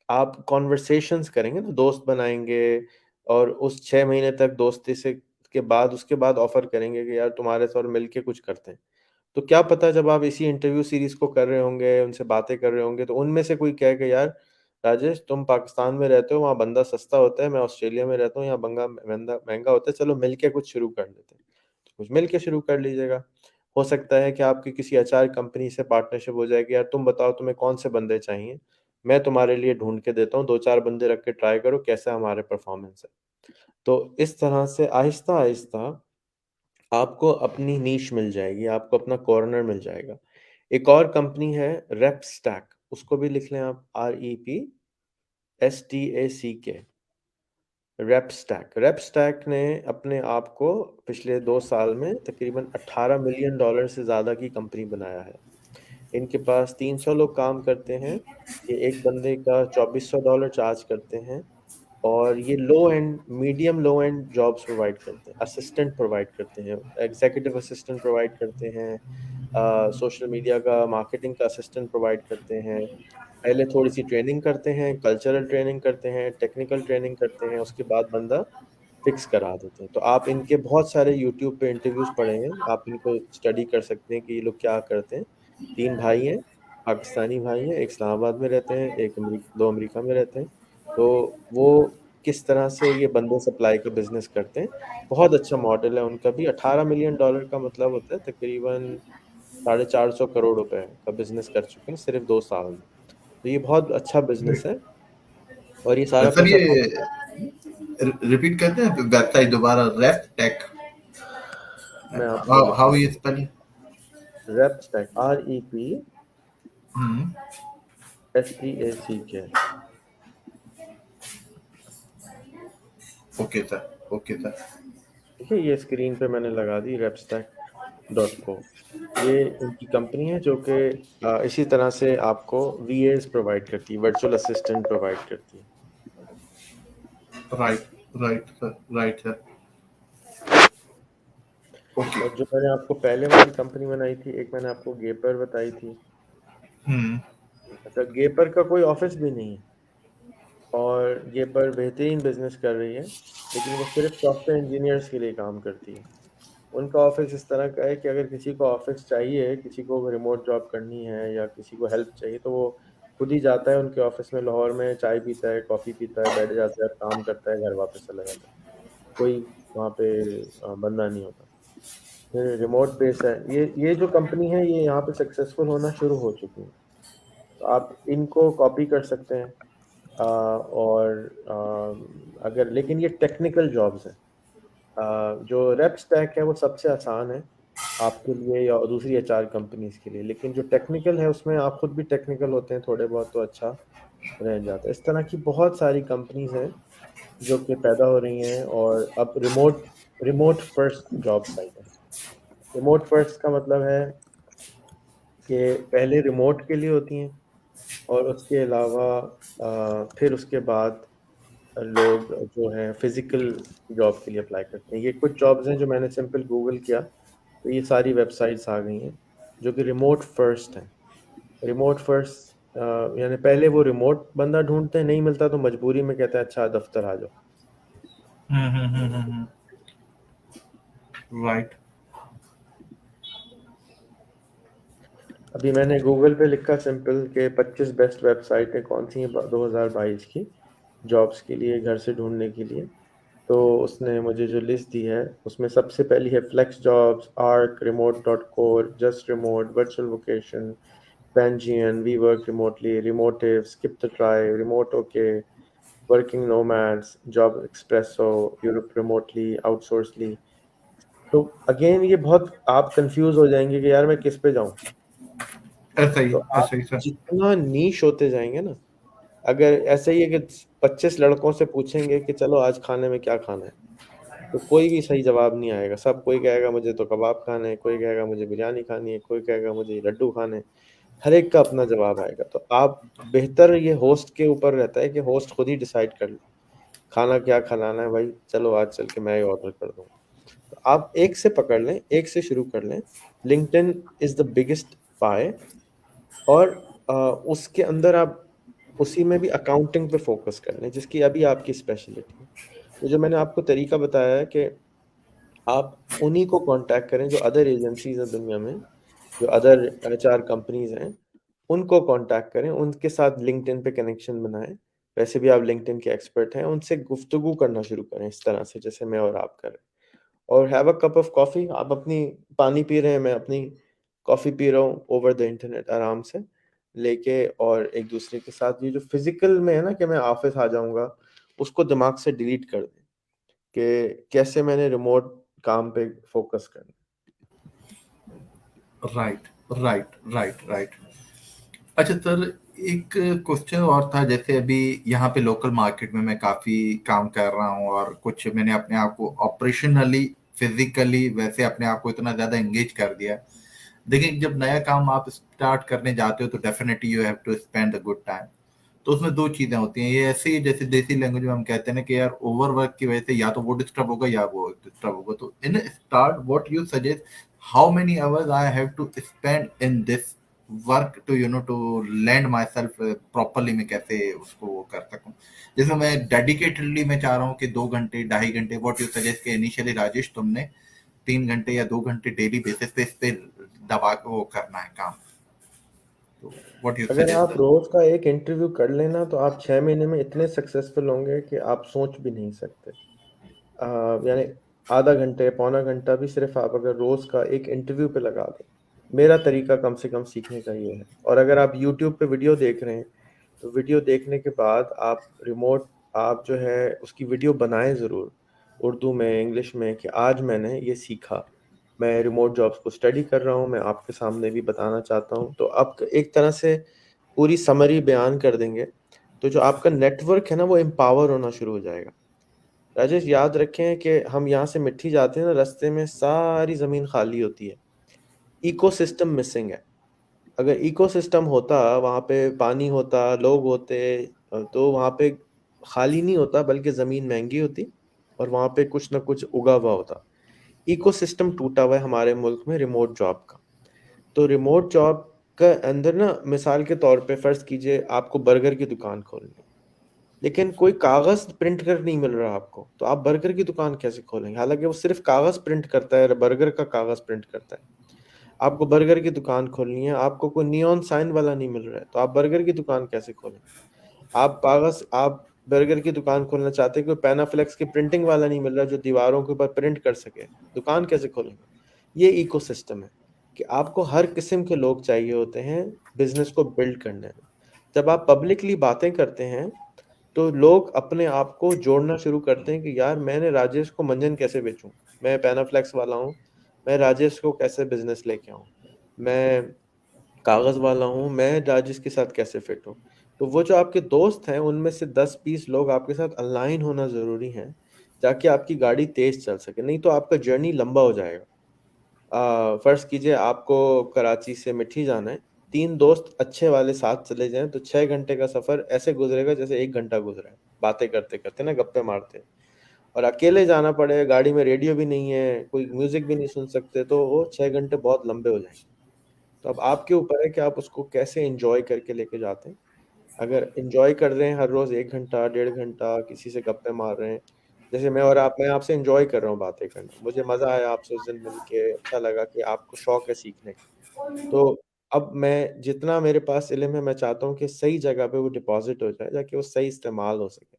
आप कन्वर्सेशंस करेंगे ना, दोस्त बनाएँगे और उस 6 महीने तक दोस्ती से के बाद, उसके बाद ऑफ़र करेंगे कि यार तुम्हारे साथ मिलके कुछ करते हैं। तो क्या पता जब आप इसी इंटरव्यू सीरीज़ को कर रहे होंगे, उनसे बातें कर रहे होंगे, तो उनमें से कोई कहे कि यार राजेश, तुम पाकिस्तान में रहते हो, वहाँ बंदा सस्ता होता है, मैं ऑस्ट्रेलिया में रहता हूँ, यहाँ बंदा बंदा महँगा होता है, चलो मिल के कुछ शुरू कर लेते हैं। तो कुछ मिल के शुरू कर लीजिएगा। हो सकता है कि आपकी किसी एचआर कंपनी से पार्टनरशिप हो जाए कि यार तुम बताओ तुम्हें कौन-से बंदे चाहिए? मैं तुम्हारे लिए ढूँढ के देता हूँ, 2-4 बंदे रख के ट्राई करो कैसा हमारे परफ़ॉर्मेंस है। तो इस तरह से आहिस्ता-आहिस्ता आपको अपनी नीश मिल जाएगी, आपको अपना कॉर्नर मिल जाएगा। एक और कंपनी है रेपस्टैक, उसको भी लिख लें आप, REPSTACK, रेपस्टैक ने अपने आप को पिछले 2 साल में तकरीबन $18 मिलियन से ज़्यादा की कंपनी बनाया है। इनके पास 300 लोग काम करते हैं, ये एक बंदे का $2400 चार्ज करते हैं और ये low end, medium low end jobs provide करते हैं, असिस्टेंट प्रोवाइड करते हैं, एग्ज़ीक्यूटिव असिस्टेंट प्रोवाइड करते हैं, सोशल मीडिया का मार्केटिंग का असिस्टेंट प्रोवाइड करते हैं। पहले थोड़ी-सी ट्रेनिंग करते हैं, कल्चरल ट्रेनिंग करते हैं, टेक्निकल ट्रेनिंग करते हैं, उसके बाद बंदा फिक्स करा देते हैं। तो आप इनके बहुत सारे यूट्यूब पे इंटरव्यूज़ पड़े हैं, आप इनको स्टडी कर सकते हैं कि ये लोग क्या करते हैं। 3 भाई हैं, पाकिस्तानी भाई हैं, एक इस्लामाबाद में रहते हैं, 2 अमेरिका में रहते हैं। तो वो किस तरह से ये बंदे सप्लाई का बिज़नेस करते हैं, बहुत अच्छा मॉडल है उनका भी। $18 मिलियन का मतलब होता है तकरीबन साढ़े 400 करोड़ रुपए का बिज़नेस कर चुके हैं सिर्फ़ 2 साल में। तो ये बहुत अच्छा बिज़नेस है और ये सारा सर पैसा ये कहाँ से? रिपीट करते हैं वेबसाइट दोबारा, रेफ टेक, मैं आपको हाउ लिखता यू हूँ, spelling? Repstack, REPSTACK। Okay sir, okay sir. ठीक है, ये स्क्रीन पे मैंने लगा दी, repstack.co। ये इनकी कंपनी है जो कि इसी तरह से आपको वीएस प्रोवाइड करती है, वर्चुअल असिस्टेंट प्रोवाइड करती है। Right, right sir, right sir. Okay. और जो मैंने आपको पहले वाली कंपनी बनाई थी, एक मैंने आपको गेपर बताई थी। हम्म। अच्छा, गेपर का कोई ऑफिस भी नहीं है और गेपर बेहतरीन बिजनेस कर रही है, लेकिन वो सिर्फ सॉफ्टवेयर इंजीनियर्स के लिए काम करती है। उनका ऑफिस इस तरह का है कि अगर किसी को ऑफिस चाहिए, किसी को रिमोट जॉब करनी है या किसी को हेल्प चाहिए, तो वो खुद ही जाता है उनके ऑफिस में, लाहौर में चाय पीता है, कॉफ़ी पीता है, बैठ जाता है, काम करता है, घर वापस चला जाता है। कोई वहाँ पे बंदा नहीं होता। ये रिमोट बेस है। ये जो कंपनी है ये यहाँ पे सक्सेसफुल होना शुरू हो चुकी है, तो आप इनको कॉपी कर सकते हैं। और अगर लेकिन ये टेक्निकल जॉब्स हैं। जो रेप स्टैक है वो सबसे आसान है आपके लिए या दूसरी एचआर कंपनीज के लिए, लेकिन जो टेक्निकल है उसमें आप खुद भी टेक्निकल होते हैं थोड़े बहुत, तो अच्छा रह जाता है। इस तरह की बहुत सारी कंपनीज हैं जो कि पैदा हो रही हैं, और अब रिमोट रिमोट फर्स्ट जॉब्स आई हैं। रिमोट फर्स्ट का मतलब है कि पहले रिमोट के लिए होती हैं, और उसके अलावा फिर उसके बाद लोग जो हैं फिजिकल जॉब के लिए अप्लाई करते हैं। ये कुछ जॉब्स हैं जो मैंने सिंपल गूगल किया तो ये सारी वेबसाइट्स आ गई हैं जो कि रिमोट फर्स्ट हैं। रिमोट फर्स्ट यानी पहले वो रिमोट बंदा ढूंढते हैं, नहीं मिलता तो मजबूरी में कहते हैं अच्छा दफ्तर आ जाओ। राइट। अभी मैंने गूगल पे लिखा सिंपल के 25 बेस्ट वेबसाइटें कौन सी हैं 2022 की जॉब्स के लिए, घर से ढूंढने के लिए। तो उसने मुझे जो लिस्ट दी है उसमें सबसे पहली है flex jobs, arc, remote dot co, just remote, virtual vocation, Pangian, we work remotely, Remotive, skip the drive, remote okay, working nomads, job espresso, Europe remotely, Outsourcely. तो अगेन ये बहुत आप कंफ्यूज हो जाएंगे कि यार मैं किस पे जाऊं। तो आप ऐसा ही सर। जितना नीश होते जाएंगे ना, अगर ऐसे ही है कि 25 लड़कों से पूछेंगे कि चलो आज खाने में क्या खाना है, तो कोई भी सही जवाब नहीं आएगा। सब कोई कहेगा मुझे तो कबाब खाने हैं, कोई कहेगा मुझे बिरयानी खानी है, कोई कहेगा मुझे लड्डू खाने हैं। हर एक का अपना जवाब आएगा। तो आप बेहतर ये होस्ट के ऊपर रहता है कि होस्ट खुद ही डिसाइड कर ले खाना क्या खिलाना है। भाई चलो आज चल के मैं ही ऑर्डर कर दूंगा। तो आप एक से पकड़ लें, एक से शुरू कर लें। लिंक्डइन इज द बिगेस्ट पाए, और उसके अंदर आप उसी में भी अकाउंटिंग पे फोकस कर लें जिसकी अभी आपकी स्पेशलिटी है। तो जो मैंने आपको तरीका बताया है कि आप उन्हीं को कांटेक्ट करें जो अदर एजेंसीज हैं दुनिया में, जो अदर एचआर कंपनीज हैं, उनको कांटेक्ट करें, उनके साथ लिंक्डइन पे कनेक्शन बनाएं। वैसे भी आप लिंक्डइन के एक्सपर्ट हैं, उनसे गुफ्तगू करना शुरू करें इस तरह से जैसे मैं और आप कर रहे हैं। और have a cup of coffee. आप अपनी पानी पी रहे हैं, मैं अपनी कॉफ़ी पी रहा हूँ ओवर द इंटरनेट आराम से लेके, और एक दूसरे के साथ ये जो फिजिकल में है ना कि मैं ऑफिस आ जाऊंगा, उसको दिमाग से डिलीट कर दें कि कैसे मैंने रिमोट काम पे फोकस करना। Right, right, right, right. अच्छा सर, एक क्वेश्चन और था। जैसे अभी यहाँ पे लोकल मार्केट में मैं काफी काम कर रहा हूँ, और कुछ मैंने अपने आप को ऑपरेशनली, फिजिकली वैसे अपने आप को इतना ज्यादा एंगेज कर दिया। देखिए, जब नया काम आप स्टार्ट करने जाते हो तो definitely you have to spend a good time. तो उसमें दो चीजें होती हैं। ये ऐसे ही जैसे देसी लैंग्वेज में हम कहते हैं ना कि यार ओवरवर्क की वजह से या तो वो डिस्टर्ब होगा या वो डिस्टर्ब होगा। तो in start what you suggest, how many hours I have to spend in this work to to land myself properly, मैं कैसे उसको वो कर सकूं। जैसे मैं डेडिकेटेडली मैं चाह रहा हूँ कि 2 घंटे 2.5 घंटे, व्हाट यू सजेस्ट के इनिशियली राजेश तुमने 3 घंटे या 2 घंटे डेली बेसिस पे इस पे दबा के वो करना है काम। तो व्हाट यू अगर सजेस्ट आप सर? रोज का एक इंटरव्यू कर लेना तो आप 6 महीने में इतने सक्सेसफुल होंगे कि आप सोच भी नहीं सकते। यानी आधा घंटे पौना घंटा भी सिर्फ आप अगर रोज का एक इंटरव्यू पे लगा दें। मेरा तरीका कम से कम सीखने का ये है। और अगर आप यूट्यूब पे वीडियो देख रहे हैं तो वीडियो देखने के बाद आप रिमोट आप जो है उसकी वीडियो बनाएं ज़रूर, उर्दू में, इंग्लिश में, कि आज मैंने ये सीखा। मैं रिमोट जॉब्स को स्टडी कर रहा हूँ, मैं आपके सामने भी बताना चाहता हूँ। तो आप एक तरह से पूरी समरी बयान कर देंगे तो जो आपका नेटवर्क है ना वो एम्पावर होना शुरू हो जाएगा। राजेश याद रखें कि हम यहाँ से मिट्टी जाते हैं ना, रास्ते में सारी ज़मीन खाली होती है। इकोसिस्टम मिसिंग है। अगर इकोसिस्टम होता, वहाँ पे पानी होता, लोग होते, तो वहाँ पे खाली नहीं होता बल्कि ज़मीन महंगी होती और वहाँ पे कुछ ना कुछ उगा हुआ होता। इकोसिस्टम टूटा हुआ है हमारे मुल्क में रिमोट जॉब का। तो रिमोट जॉब का अंदर ना, मिसाल के तौर पे फर्ज कीजिए आपको बर्गर की दुकान खोलनी है, लेकिन कोई कागज प्रिंट कर नहीं मिल रहा आपको, तो आप बर्गर की दुकान कैसे खोलेंगे? हालांकि वो सिर्फ कागज प्रिंट करता है, बर्गर का कागज प्रिंट करता है। आपको बर्गर की दुकान खोलनी है, आपको कोई नियॉन साइन वाला नहीं मिल रहा है, तो आप बर्गर की दुकान कैसे खोलेंगे? आप बर्गर की दुकान खोलना चाहते हैं, कोई पैनाफ्लेक्स की प्रिंटिंग वाला नहीं मिल रहा जो दीवारों के ऊपर प्रिंट कर सके, दुकान कैसे खोलेंगे? ये इकोसिस्टम है कि आपको हर किस्म के लोग चाहिए होते हैं बिजनेस को बिल्ड करने में। जब आप पब्लिकली बातें करते हैं तो लोग अपने आप को जोड़ना शुरू करते हैं कि यार मैंने राजेश को मंजन कैसे बेचूं, मैं पैनाफ्लेक्स वाला हूँ, मैं राजेश को कैसे बिजनेस लेके आऊं, मैं कागज वाला हूँ, मैं राजेश के साथ कैसे फिट हूँ। तो वो जो आपके दोस्त हैं उनमें से 10-20 लोग आपके साथ अलाइन होना जरूरी है ताकि आपकी गाड़ी तेज चल सके, नहीं तो आपका जर्नी लंबा हो जाएगा। फर्ज कीजिए आपको कराची से मिठी जाना है, 3 दोस्त अच्छे वाले साथ चले जाएं तो 6 घंटे का सफर ऐसे गुजरेगा जैसे 1 घंटा गुजरा है, बातें करते करते ना, गप्पे मारते। और अकेले जाना पड़े, गाड़ी में रेडियो भी नहीं है, कोई म्यूजिक भी नहीं सुन सकते, तो वो 6 घंटे बहुत लंबे हो जाएंगे। तो अब आपके ऊपर है कि आप उसको कैसे एंजॉय करके लेके जाते हैं। अगर एंजॉय कर रहे हैं हर रोज 1 घंटा 1.5 घंटा किसी से गप्पे मार रहे हैं, जैसे मैं आपसे एंजॉय कर रहा हूँ बातें करना, मुझे मजा आया आपसे उस दिन मिल के, अच्छा लगा कि आपको शौक है सीखने का। तो अब मैं जितना मेरे पास इल्म है मैं चाहता हूँ कि सही जगह पे वो डिपॉजिट हो जाए ताकि वो सही इस्तेमाल हो सके।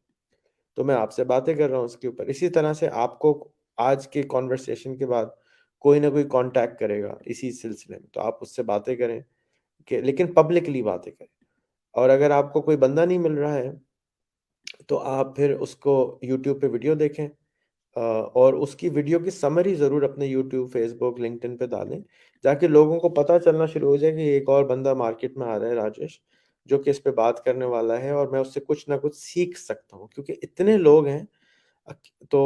तो मैं आपसे बातें कर रहा हूँ उसके ऊपर। इसी तरह से आपको आज के कॉन्वर्सेशन के बाद कोई ना कोई कांटेक्ट करेगा इसी सिलसिले में, तो आप उससे बातें करें, कि लेकिन पब्लिकली बातें करें। और अगर आपको कोई बंदा नहीं मिल रहा है तो आप फिर उसको यूट्यूब पे वीडियो देखें, और उसकी वीडियो की समरी ज़रूर अपने यूट्यूब, फेसबुक, लिंक्डइन पे डालें, जाके लोगों को पता चलना शुरू हो जाए कि एक और बंदा मार्केट में आ रहा है राजेश, जो कि इस पे बात करने वाला है और मैं उससे कुछ ना कुछ सीख सकता हूँ, क्योंकि इतने लोग हैं। तो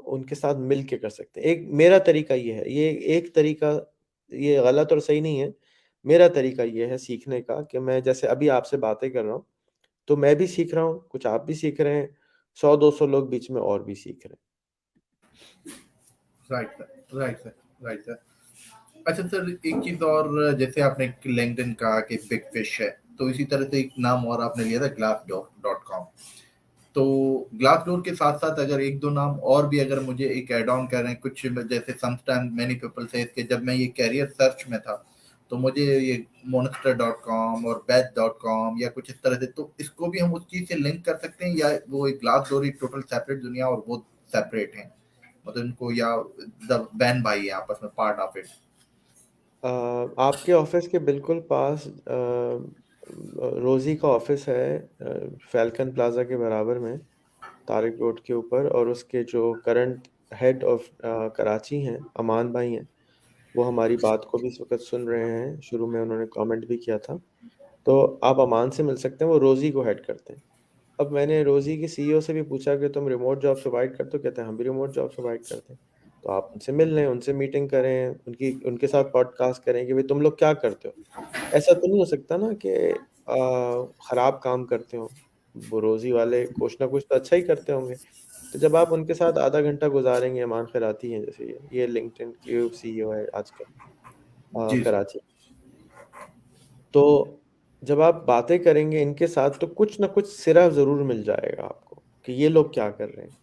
उनके साथ मिल के कर सकते हैं। एक मेरा तरीका ये है, ये एक तरीका, ये गलत और सही नहीं है। मेरा तरीका ये है सीखने का कि मैं जैसे अभी आपसे बातें कर रहा हूँ, तो मैं भी सीख रहा हूँ, कुछ आप भी सीख रहे हैं, 100-200 लोग बीच में और भी सीख रहे right sir, right sir, right sir. अच्छा सर, एक चीज और, जैसे आपने लिंक्डइन कहा कि बिग फिश है, तो इसी तरह से एक नाम और आपने लिया था, ग्लास डॉट कॉम। तो ग्लास डोर के साथ साथ अगर एक दो नाम और भी अगर मुझे एक ऐड ऑन कर रहे हैं कुछ, जैसे समटाइम मैनी पीपल से कि जब मैं ये कैरियर सर्च में था तो मुझे ये मोनस्टर डॉट कॉम और बैच डॉट कॉम या कुछ इस तरह से, तो इसको भी हम उस चीज से लिंक कर सकते हैं, या वो एक ग्लास डोर एक टोटल सेपरेट दुनिया और वो सेपरेट है, मतलब इनको, या द बैन भाई है आपस में पार्ट ऑफ इट? हैं। आपके ऑफिस के बिल्कुल पास रोजी का ऑफिस है, फैल्कन प्लाजा के बराबर में, तारिक रोड के ऊपर, और उसके जो करंट हेड ऑफ कराची हैं, अमान भाई हैं, वो हमारी बात को भी इस वक्त सुन रहे हैं। शुरू में उन्होंने कमेंट भी किया था, तो आप अमान से मिल सकते हैं, वो रोजी को हेड करते हैं। अब मैंने रोजी के सीईओ से भी पूछा कि तुम रिमोट जॉब प्रोवाइड करते हो, कहते हैं हम भी रिमोट जॉब प्रोवाइड करते हैं। तो आप उनसे मिल लें, उनसे मीटिंग करें, उनके साथ पॉडकास्ट करें कि भाई तुम लोग क्या करते हो। ऐसा तो नहीं हो सकता ना कि खराब काम करते हो, वो रोजी वाले कुछ ना कुछ तो अच्छा ही करते होंगे। तो जब आप उनके साथ आधा घंटा गुजारेंगे, ईमान खैराती हैं जैसे, ये लिंक्डइन की सीईओ है आजकल जी सर। कराची। तो जब आप बातें करेंगे इनके साथ तो कुछ ना कुछ सिरा जरूर मिल जाएगा आपको कि ये लोग क्या कर रहे हैं।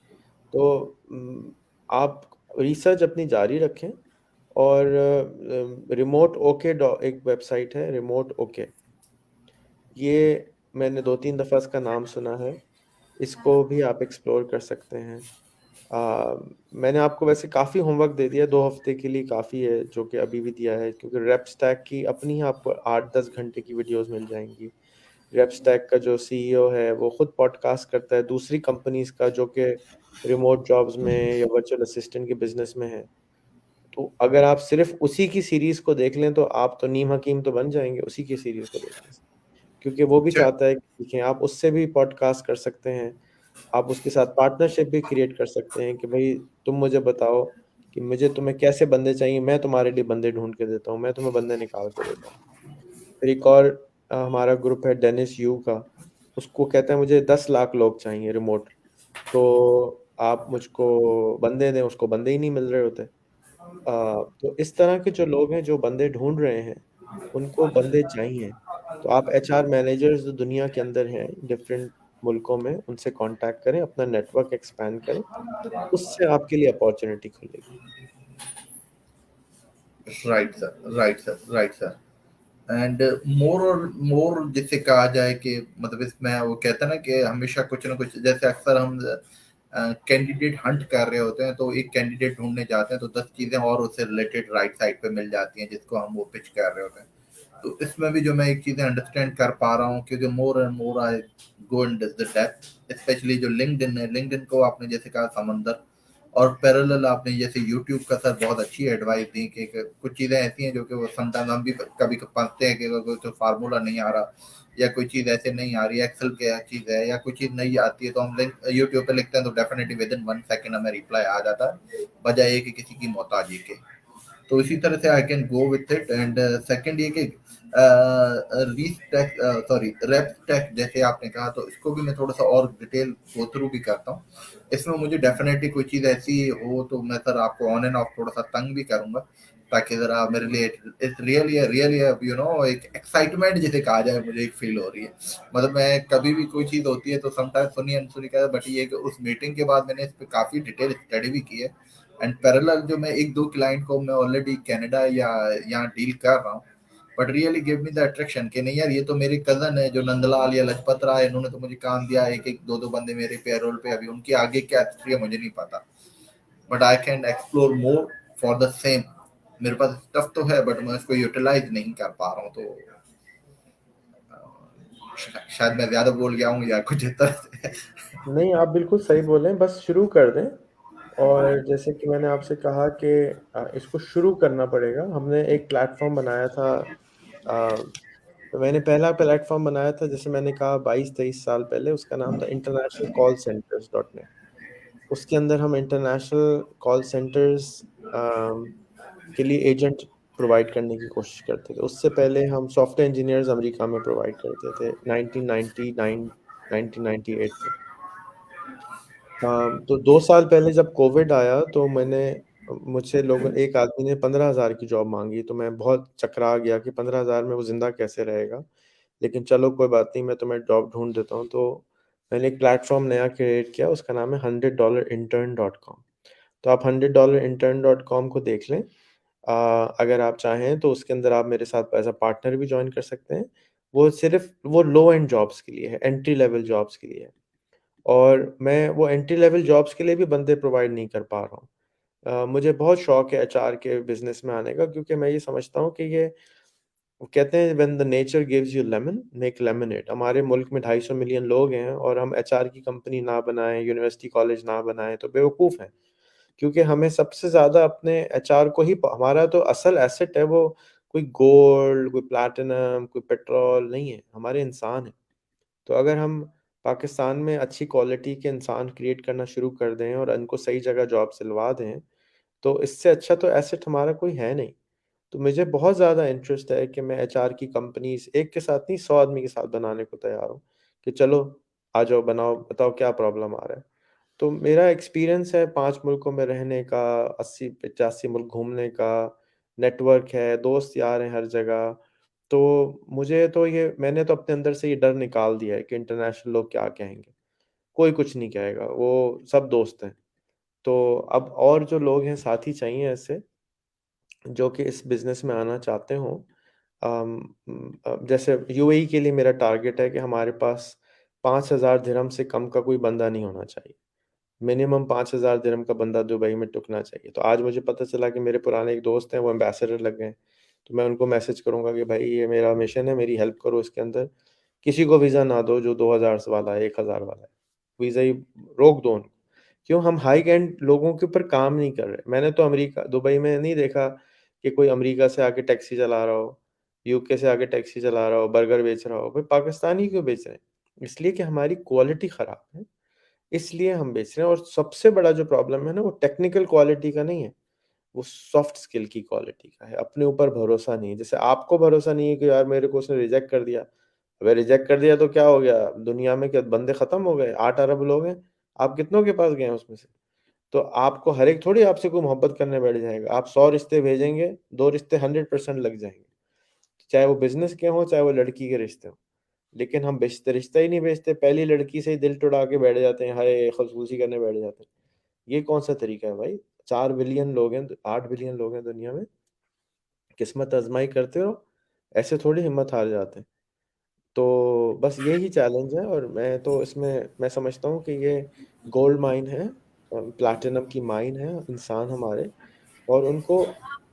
तो आप रिसर्च अपनी जारी रखें। और रिमोट ओके, एक वेबसाइट है रिमोट ओके, ये मैंने 2-3 दफ़ा इसका नाम सुना है, इसको भी आप एक्सप्लोर कर सकते हैं। मैंने आपको वैसे काफ़ी होमवर्क दे दिया, 2 हफ्ते के लिए काफ़ी है जो कि अभी भी दिया है, क्योंकि रेप स्टैक की अपनी ही आपको 8-10 घंटे की वीडियोस मिल जाएंगी। रेप स्टैक का जो सीईओ है वो खुद पॉडकास्ट करता है दूसरी कंपनीज का जो कि रिमोट जॉब्स में या वर्चुअल असिस्टेंट के बिजनेस में है। तो अगर आप सिर्फ उसी की सीरीज को देख लें तो आप तो नीम हकीम तो बन जाएंगे उसी की सीरीज को देखने से, क्योंकि वो भी चाहता है कि सीखें। आप उससे भी पॉडकास्ट कर सकते हैं, आप उसके साथ पार्टनरशिप भी क्रिएट कर सकते हैं कि भाई तुम मुझे बताओ कि मुझे तुम्हें कैसे बंदे चाहिए, मैं तुम्हारे लिए बंदे ढूंढ के देता हूँ, मैं तुम्हें बंदे निकाल के देता हूँ। फिर एक और हमारा ग्रुप है डेनिस यू का, उसको कहता है मुझे 10 लाख लोग चाहिए रिमोट, तो आप मुझको बंदे दें, उसको बंदे ही नहीं मिल रहे होते। तो इस तरह के जो लोग हैं जो बंदे ढूंढ रहे हैं उनको बंदे चाहिए। तो आप एचआर मैनेजर्स जो दुनिया के अंदर हैं डिफरेंट मुल्कों में, उनसे कांटेक्ट करें, अपना नेटवर्क एक्सपैंड करें, उससे आपके लिए अपॉर्चुनिटी खुलेगी। Right sir, right sir, right sir. And more और मोर जिसे कहा जाए कि मतलब इसमें वो कहता है ना कि हमेशा कुछ ना कुछ, जैसे अक्सर हम कैंडिडेट हंट कर रहे होते हैं, तो एक कैंडिडेट ढूंढने जाते हैं तो 10 चीजें और उससे रिलेटेड राइट साइड पे मिल जाती हैं जिसको हम वो पिच कर रहे होते हैं। तो इसमें भी जो मैं एक चीजें अंडरस्टैंड कर पा रहा हूँ, क्योंकि more and more I go in the depth, specially जो लिंक्डइन है, लिंक्डइन को आपने जैसे कहा समंदर, और पैरेलल आपने जैसे यूट्यूब का सर बहुत अच्छी एडवाइस दी कि कुछ चीज़ें ऐसी हैं जो कि वो समटाइम हम भी कभी फंसते हैं कि अगर कोई फार्मूला नहीं आ रहा या कोई चीज़ ऐसे नहीं आ रही, एक्सेल क्या चीज़ है या कोई चीज़ नहीं आती है, तो हम लिंक यूट्यूब पे लिखते हैं तो डेफिनेटली विद इन 1 सेकेंड हमें रिप्लाई आ जाता है, बजाय कि किसी की मोहताजी के। तो इसी तरह से I can go with it. And second ये कि रीच टैक, सॉरी रेप टैक जैसे आपने कहा, तो इसको भी मैं थोड़ा सा और डिटेल गो थ्रू भी करता हूँ। इसमें मुझे डेफिनेटली कोई चीज़ ऐसी हो तो मैं सर आपको ऑन एंड ऑफ थोड़ा सा तंग भी करूंगा, ताकि जरा मेरे लिए it really really you know एक एक्साइटमेंट जिसे कहा जाए मुझे एक फील हो रही है। मतलब मैं कभी भी कोई चीज़ होती है तो समटाइम्स सुनी अनसुनी कहता, बट ये कि उस मीटिंग के बाद मैंने इस पर काफ़ी डिटेल स्टडी भी की है। एंड पैरेलल जो मैं एक दो क्लाइंट को मैं ऑलरेडी कनाडा या यहाँ डील कर रहा हूँ, but really give me the attraction कि नहीं यार ये तो मेरे कजन है जो नंदलाल या लजपत राय, इन्होंने तो मुझे काम दिया, एक एक दो दो बंदे मेरे पेरोल पे, अभी उनकी आगे क्या हिस्ट्री है मुझे नहीं पता, but I can explore more for the same. मेरे पास स्टफ तो है बट मैं उसको यूटिलाइज नहीं कर पा रहा हूँ, तो शायद मैं ज्यादा बोल गया हूँ या कुछ इस तरह से। नहीं, आप बिल्कुल सही बोले हैं, बस शुरू कर दें। और जैसे कि मैंने आपसे कहा कि इसको शुरू करना पड़ेगा। हमने एक प्लेटफॉर्म बनाया था, मैंने पहला प्लेटफॉर्म बनाया था, जैसे मैंने कहा 22-23 साल पहले, उसका नाम था international call centres dot net. उसके अंदर हम इंटरनेशनल कॉल सेंटर्स के लिए एजेंट प्रोवाइड करने की कोशिश करते थे। उससे पहले हम सॉफ्टवेयर इंजीनियर्स अमेरिका में प्रोवाइड करते थे 1999 1998 में। तो 2 साल पहले जब कोविड आया तो मुझसे लोग, एक आदमी ने 15,000 की जॉब मांगी, तो मैं बहुत चकरा गया कि 15,000 में वो जिंदा कैसे रहेगा। लेकिन चलो कोई बात नहीं, मैं तुम्हें जॉब ढूंढ देता हूँ। तो मैंने एक प्लेटफॉर्म नया क्रिएट किया, उसका नाम है $100intern.com। तो आप $100intern.com को देख लें। अगर आप चाहें तो उसके अंदर आप मेरे साथ एज अ पार्टनर भी ज्वाइन कर सकते हैं। वो सिर्फ वो लो एंड जॉब्स के लिए है, एंट्री लेवल जॉब्स के लिए है। और मैं वो एंट्री लेवल जॉब्स के लिए भी बंदे प्रोवाइड नहीं कर पा रहा हूँ। मुझे बहुत शौक है एचआर के बिजनेस में आने का, क्योंकि मैं ये समझता हूँ कि ये, वो कहते हैं when the nature gives you lemon make lemonade. हमारे मुल्क में 250 मिलियन लोग हैं और हम एचआर की कंपनी ना बनाएं, यूनिवर्सिटी कॉलेज ना बनाएं तो बेवकूफ़ हैं। क्योंकि हमें सबसे ज़्यादा अपने एचआर को ही, हमारा तो असल एसेट है वो, कोई गोल्ड, कोई प्लैटिनम, कोई पेट्रोल नहीं है, हमारे इंसान हैं। तो अगर हम पाकिस्तान में अच्छी क्वालिटी के इंसान क्रिएट करना शुरू कर दें और उनको सही जगह जॉब दिलवा दें, तो इससे अच्छा तो एसेट हमारा कोई है नहीं। तो मुझे बहुत ज़्यादा इंटरेस्ट है कि मैं एचआर की कंपनीज एक के साथ नहीं, 100 आदमी के साथ बनाने को तैयार हूँ, कि चलो आ जाओ, बनाओ, बताओ क्या प्रॉब्लम आ रहा है। तो मेरा एक्सपीरियंस है 5 मुल्कों में रहने का, 80-85 मुल्क घूमने का, नेटवर्क है, दोस्त यार हैं हर जगह। तो मुझे तो ये, मैंने तो अपने अंदर से ये डर निकाल दिया है कि इंटरनेशनल लोग क्या कहेंगे। कोई कुछ नहीं कहेगा, वो सब दोस्त हैं। तो अब और जो लोग हैं, साथी चाहिए ऐसे जो कि इस बिज़नेस में आना चाहते हों। जैसे यूएई के लिए मेरा टारगेट है कि हमारे पास 5,000 दिरहम से कम का कोई बंदा नहीं होना चाहिए। मिनिमम 5,000 दिरहम का बंदा दुबई में टुकना चाहिए। तो आज मुझे पता चला कि मेरे पुराने एक दोस्त हैं, वो एम्बेसडर लग गए हैं। तो मैं उनको मैसेज करूँगा कि भाई ये मेरा मिशन है, मेरी हेल्प करो इसके अंदर। किसी को वीज़ा ना दो जो 2,000 वाला है, 1,000 वाला है। वीज़ा ही रोक दो उनको। क्यों? हम हाई एंड लोगों के ऊपर काम नहीं कर रहे। मैंने तो अमेरिका, दुबई में नहीं देखा कि कोई अमेरिका से आके टैक्सी चला रहा हो, यूके से आके टैक्सी चला रहा हो, बर्गर बेच रहा हो। भाई पाकिस्तानी क्यों बेच रहे हैं? इसलिए कि हमारी क्वालिटी खराब है, इसलिए हम बेच रहे हैं। और सबसे बड़ा जो प्रॉब्लम है ना, वो टेक्निकल क्वालिटी का नहीं है, वो सॉफ्ट स्किल की क्वालिटी का है। अपने ऊपर भरोसा नहीं है। जैसे आपको भरोसा नहीं है कि यार मेरे को उसने रिजेक्ट कर दिया। अबे रिजेक्ट कर दिया तो क्या हो गया? दुनिया में क्या बंदे खत्म हो गए? 8 अरब लोग हैं, आप कितनों के पास गए हैं उसमें से? तो आपको हर एक थोड़ी आपसे कोई मोहब्बत करने बैठ जाएगा। आप 100 रिश्ते भेजेंगे, 2 रिश्ते 100% लग जाएँगे। चाहे वो बिज़नेस के हों, चाहे वो लड़की के रिश्ते हों। लेकिन हम बेचते, रिश्ता ही नहीं बेचते, पहली लड़की से ही दिल टुटा के बैठ जाते हैं, हाय! खसूसी करने बैठ जाते हैं। ये कौन-सा तरीका है भाई? 4 बिलियन लोग हैं, 8 बिलियन लोग हैं दुनिया में, किस्मत आज़माई करते रहो, ऐसे थोड़ी हिम्मत हार जाते हैं। तो बस यही चैलेंज है। और मैं तो इसमें मैं समझता हूँ कि ये गोल्ड माइन है, प्लैटिनम की माइन है इंसान हमारे, और उनको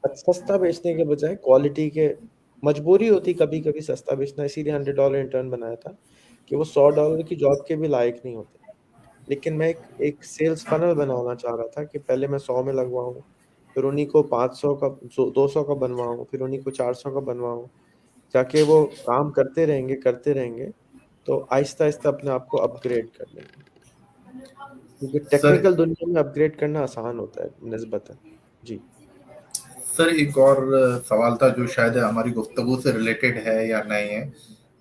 सस्ता बेचने के बजाय क्वालिटी के, मजबूरी होती कभी कभी सस्ता बेचना, इसीलिए $100 इंटर्न बनाया था कि वो $100 की जॉब के भी लायक नहीं होते। लेकिन मैं एक सेल्स फनल बनाना चाह रहा था कि पहले मैं 100 में लगवाऊं, फिर उन्हीं को 500 का 200 का बनवाऊं, फिर उन्हीं को 400 का बनवाऊं, ताकि वो काम करते रहेंगे, तो आहिस्ता आहिस्ता अपने आप को अपग्रेड कर लेंगे, क्योंकि सर टेक्निकल दुनिया में अपग्रेड करना आसान होता है निस्बतन। जी। सर एक और सवाल था जो शायद हमारी गुफ्तगू से रिलेटेड है या नहीं है।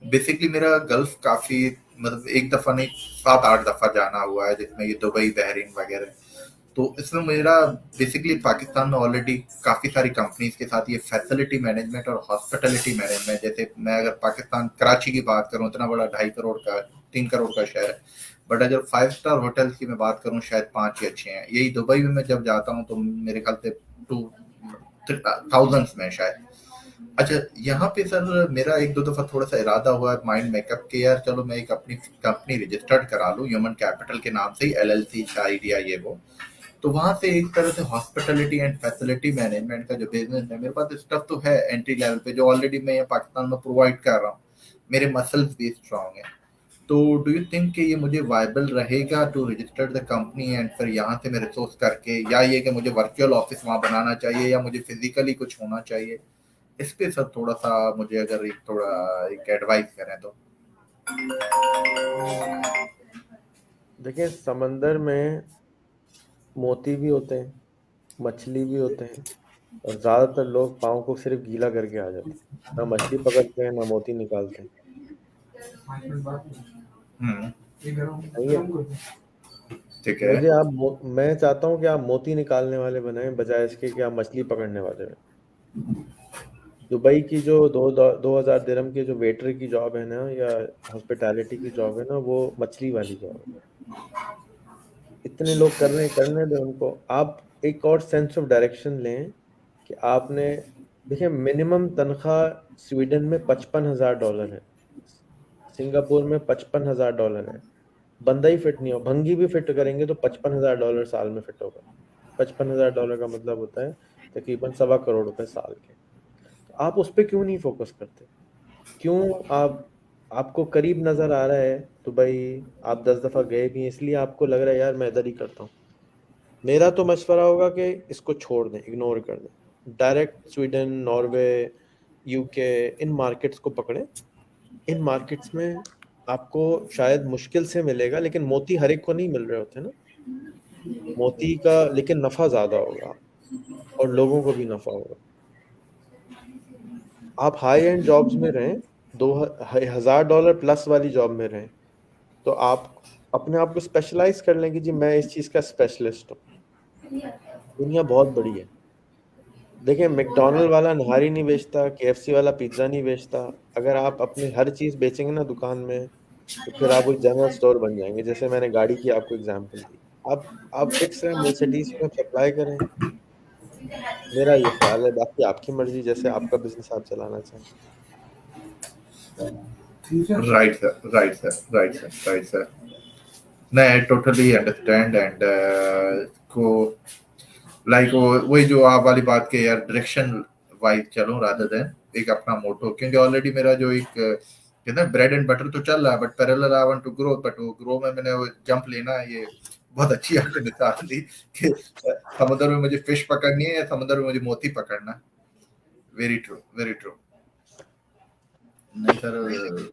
बेसिकली मेरा गल्फ काफी, मतलब एक दफा नहीं 7-8 दफा जाना हुआ है, जिसमें ये दुबई, बहरीन वगैरह। तो इसमें मेरा बेसिकली पाकिस्तान में ऑलरेडी काफी सारी कंपनीज के साथ ये फैसिलिटी मैनेजमेंट और हॉस्पिटैलिटी मैनेजमेंट, जैसे मैं अगर पाकिस्तान कराची की बात करूं, इतना बड़ा 2.5 करोड़ का 3 करोड़ का शहर है, बट अगर 5 स्टार होटल्स की मैं बात करूं शायद 5 या 6 हैं। यही दुबई में मैं जब जाता हूं तो मेरे ख्याल से 2000s में शायद। अच्छा, यहाँ पे सर मेरा एक दो दफा थोड़ा सा इरादा हुआ माइंड मेकअप के, यार चलो मैं एक अपनी कंपनी रजिस्टर्ड करा लूं ह्यूमन कैपिटल के नाम से ही, LLC आइडिया ये वो। तो वहां से एक तरह से हॉस्पिटलिटी एंड फैसिलिटी मैनेजमेंट का जो बिजनेस है, मेरे पास स्टफ तो है एंट्री लेवल पे जो ऑलरेडी मैं यहाँ पाकिस्तान में प्रोवाइड कर रहा हूँ। मेरे मसल्स भी स्ट्रांग है। तो डू यू थिंक कि ये मुझे वायबल रहेगा to register the company and फिर यहाँ से मैं रिसोर्स करके, या ये कि मुझे वर्चुअल ऑफिस वहां बनाना चाहिए या मुझे फिजिकली कुछ होना चाहिए? इस पे सर थोड़ा सा मुझे अगर एक एडवाइस करें तो। देखिए, समंदर में मोती भी होते हैं, मछली भी होते हैं, और ज्यादातर लोग पाँव को सिर्फ गीला करके आ जाते हैं, ना मछली पकड़ते हैं ना मोती निकालते हैं। हम्म। सही है। ठीक है। मैं चाहता हूँ कि आप मोती निकालने वाले बनाएं, बजाय इसके कि आप मछली पकड़ने वाले बने। दुबई की जो 2000 दिरहम की जो वेटर की जॉब है ना, या हॉस्पिटैलिटी की जॉब है ना, वो मछली वाली जॉब है। इतने लोग कर रहे हैं, करने दें उनको। आप एक और सेंस ऑफ डायरेक्शन लें कि आपने, देखिए, मिनिमम तनख्वाह स्वीडन में $55,000 है, सिंगापुर में $55,000 है। बंदा ही फिट नहीं हो, भंगी भी फिट करेंगे तो $55,000 साल में फिट होगा। $55,000 का मतलब होता है तकरीबन ₹1.25 करोड़ साल के। तो आप उस पर क्यों नहीं फोकस करते? क्यों? आपको करीब नजर आ रहा है दुबई, आप 10 दफा गए भी हैं, इसलिए आपको लग रहा है यार मैं इधर ही करता हूँ। मेरा तो मशवरा होगा कि इसको छोड़ दें, इग्नोर कर दें, direct Sweden, Norway, UK, in markets को पकड़ें। इन मार्केट्स में आपको शायद मुश्किल से मिलेगा, लेकिन मोती हर एक को नहीं मिल रहे होते ना, मोती का लेकिन नफा ज्यादा होगा, और लोगों को भी नफा होगा। आप हाई एंड जॉब्स में रहें, $2,000 प्लस वाली जॉब में रहें, तो आप अपने आप को स्पेशलाइज कर लें कि जी मैं इस चीज का स्पेशलिस्ट हूँ। दुनिया बहुत बड़ी है। देखिए, मैकडोनल्ड वाला नहारी नहीं बेचता, KFC वाला पिज्जा नहीं बेचता। अगर आप अपनी हर चीज बेचेंगे ना दुकान में, तो फिर आप एक जनरल स्टोर बन जाएंगे। जैसे मैंने गाड़ी की आपको एग्जांपल दी, आप फिक्स रहे, मर्सिडीज में सप्लाई करें। मेरा ये ख्याल है, बाकी आपकी मर्जी, जैसे आपका बिजनेस आप चलाना चाहें। Right sir, right sir, right sir, right sir. नहीं, आई टोटली अंडरस्टैंड एंड को लाइक वही जो आप वाली बात के, यार डायरेक्शन वाइज चलो रादर देन एक अपना मोटो, क्योंकि ऑलरेडी मेरा जो एक कहते हैं ब्रेड एंड बटर तो चल रहा है, but parallel I want to grow, but वो ग्रो में मैंने वो जंप लेना है। ये बहुत अच्छी आपने मिसाल दी कि समुद्र में मुझे फिश पकड़नी है या समुद्र में मुझे मोती पकड़ना है। Very true, very true. नहीं सर,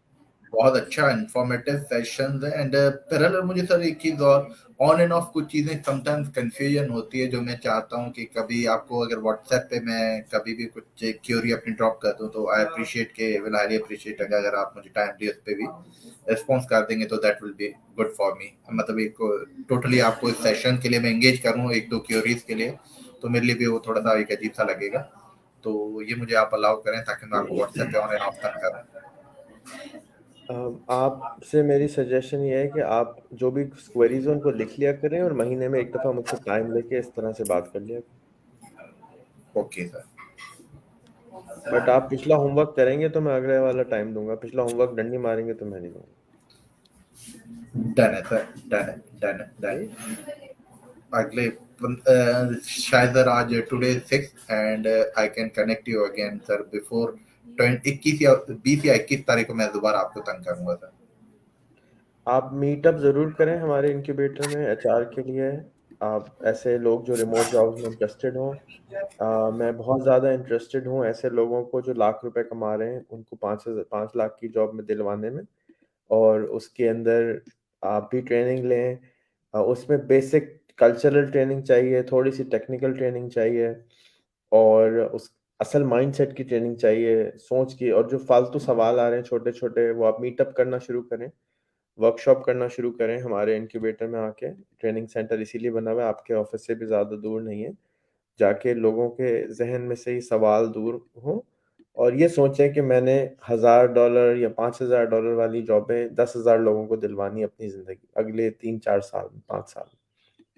बहुत अच्छा इंफॉर्मेटिव सेशन है एंड पैरेलल मुझे सर एक चीज और, ऑन एंड ऑफ कुछ चीजें समटाइम्स कंफ्यूजन होती है, जो मैं चाहता हूँ कि कभी आपको अगर व्हाट्सएप पे मैं कभी भी कुछ क्यूरी अपनी ड्रॉप कर दूँ, तो आई अप्रिशिएट के विल हाईली अप्रिशिएट अगर आप मुझे टाइमली उस पे भी रिस्पॉन्स कर देंगे, तो that will be good for me. मतलब एक टोटली आपको इस सेशन के लिए मैं एंगेज करूँ एक दो क्यूरीज के लिए, तो मेरे लिए भी वो थोड़ा सा एक अजीब सा लगेगा। तो ये मुझे आप अलाउ करें ताकि मैं आपको व्हाट्सएप पे ऑन एंड ऑफ कर करूँ। आपसे मेरी सजेशन ये है कि आप जो भी क्वेरीज हैं उनको लिख लिया करें, और महीने में एक दफ़ा मुझसे टाइम लेके इस तरह से बात कर लिया करें। Okay sir. बट आप पिछला होमवर्क करेंगे तो मैं अगले वाला टाइम दूंगा, पिछला होमवर्क डंडी मारेंगे तो मैं नहीं दूंगा। डन है सर, डन है, डन है, डन। अगले शायद सर आज today 6 and I can connect you again sir before 21 या 20 या 21 तारीख को मैं दोबारा आपको तंग करूंगा सर। आप मीटअप ज़रूर करें हमारे इंक्यूबेटर में एचआर के लिए। आप ऐसे लोग जो रिमोट जॉब्स में इंटरेस्टेड हों, मैं बहुत ज़्यादा इंटरेस्टेड हूँ ऐसे लोगों को जो लाख रुपए कमा रहे हैं उनको 5 लाख की जॉब में दिलवाने में। और उसके अंदर आप भी ट्रेनिंग लें। उसमें बेसिक कल्चरल ट्रेनिंग चाहिए, थोड़ी सी टेक्निकल ट्रेनिंग चाहिए और उस असल माइंडसेट की ट्रेनिंग चाहिए, सोच की। और जो फालतू सवाल आ रहे हैं छोटे छोटे वो आप मीटअप करना शुरू करें, वर्कशॉप करना शुरू करें हमारे इंक्यूबेटर में आके। ट्रेनिंग सेंटर इसीलिए बना हुआ है, आपके ऑफिस से भी ज़्यादा दूर नहीं है। जाके लोगों के जहन में से ही सवाल दूर हो और ये सोचें कि मैंने $1000 या $5000 वाली जॉबें 10,000 लोगों को दिलवानी है अपनी ज़िंदगी अगले 3-4 साल में, 5 साल में।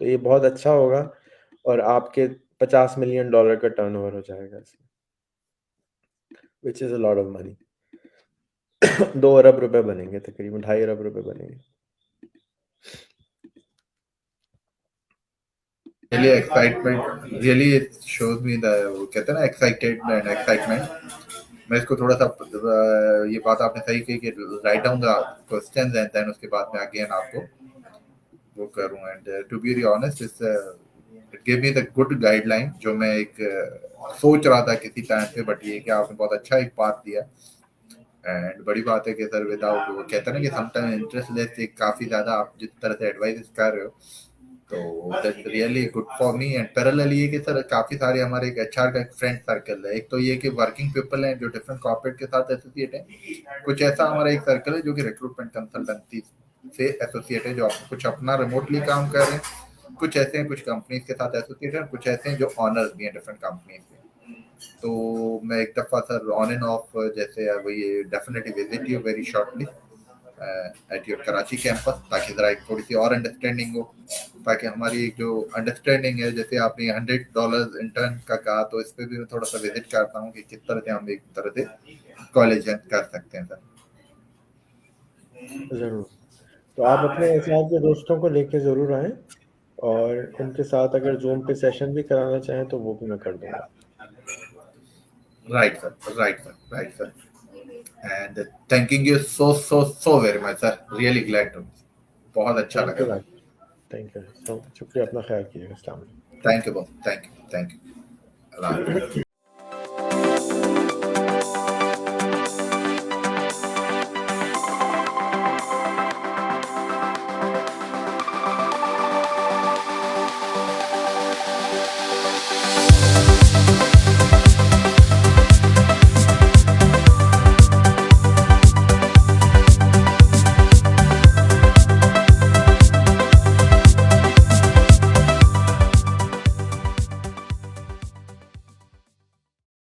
तो ये बहुत अच्छा होगा और आपके $50 मिलियन का टर्नओवर हो जाएगा इसमें, which is a lot of money. 2 अरब रुपए बनेंगे, तकरीबन 2.5 अरब रुपए बनेंगे। Really excitement, really it shows me the, वो कहते हैं ना, एक्साइटेड एंड एक्साइटमेंट। मैं इसको थोड़ा सा ये बात आपने सही कही कि write down the questions and then उसके बाद में अगेन आपको वो करूँ। And to be honest it's it give me the good guideline जो मैं एक सोच रहा था किसी टाइम पे, बट ये कि आपने बहुत अच्छा एक बात दिया। एंड बड़ी बात है कि सर विदाउट, वो कहते हैं ना कि समटाइम इंटरेस्ट लेस से काफी ज्यादा आप जिस तरह से एडवाइस कर रहे हो तो that's really good for me. And parallel ये कि सर काफी सारे हमारे एक एचआर का एक फ्रेंड सर्कल है। एक तो ये कि वर्किंग पीपल हैं जो डिफरेंट कॉर्पोरेट के साथ एसोसिएट है, कुछ ऐसा हमारा एक सर्कल है जो कि रिक्रूटमेंट कंसल्टेंसी से एसोसिएट है, जो कुछ अपना रिमोटली काम कर रहे हैं, कुछ ऐसे हैं कुछ कंपनीज के साथ एसोसिएट है, कुछ ऐसे हैं जो ऑनर्स भी हैं डिफरेंट कंपनीज के। तो मैं एक दफा सर ऑन एंड ऑफ जैसे वो ये definitely visit you very shortly at your Karachi campus, ताकि जरा एक थोड़ी सी और अंडरस्टैंडिंग हो, ताकि हमारी एक जो अंडरस्टैंडिंग है, जैसे आपने $100 इंटर्न का कहा, तो इस पे भी मैं थोड़ा सा विजिट करता हूँ कि किस तरह से हम एक तरह से कॉलेज कर सकते हैं सर। ज़रूर। तो आप अपने एचआर के दोस्तों को लेके ज़रूर आएँ और उनके साथ अगर ज़ूम पे सेशन भी कराना चाहें तो वो भी मैं कर दूँगा। Right sir, right sir, right sir. And thanking you so so so very much sir, really glad to, बहुत अच्छा थैंक लगा you sir. Raj, thank you. शुक्रिया, अपना ख्याल कीजिएगा। अस्सलाम वालेकुम। थैंक यू बहुत, थैंक यू, थैंक यू। अल्लाह हाफ़िज़।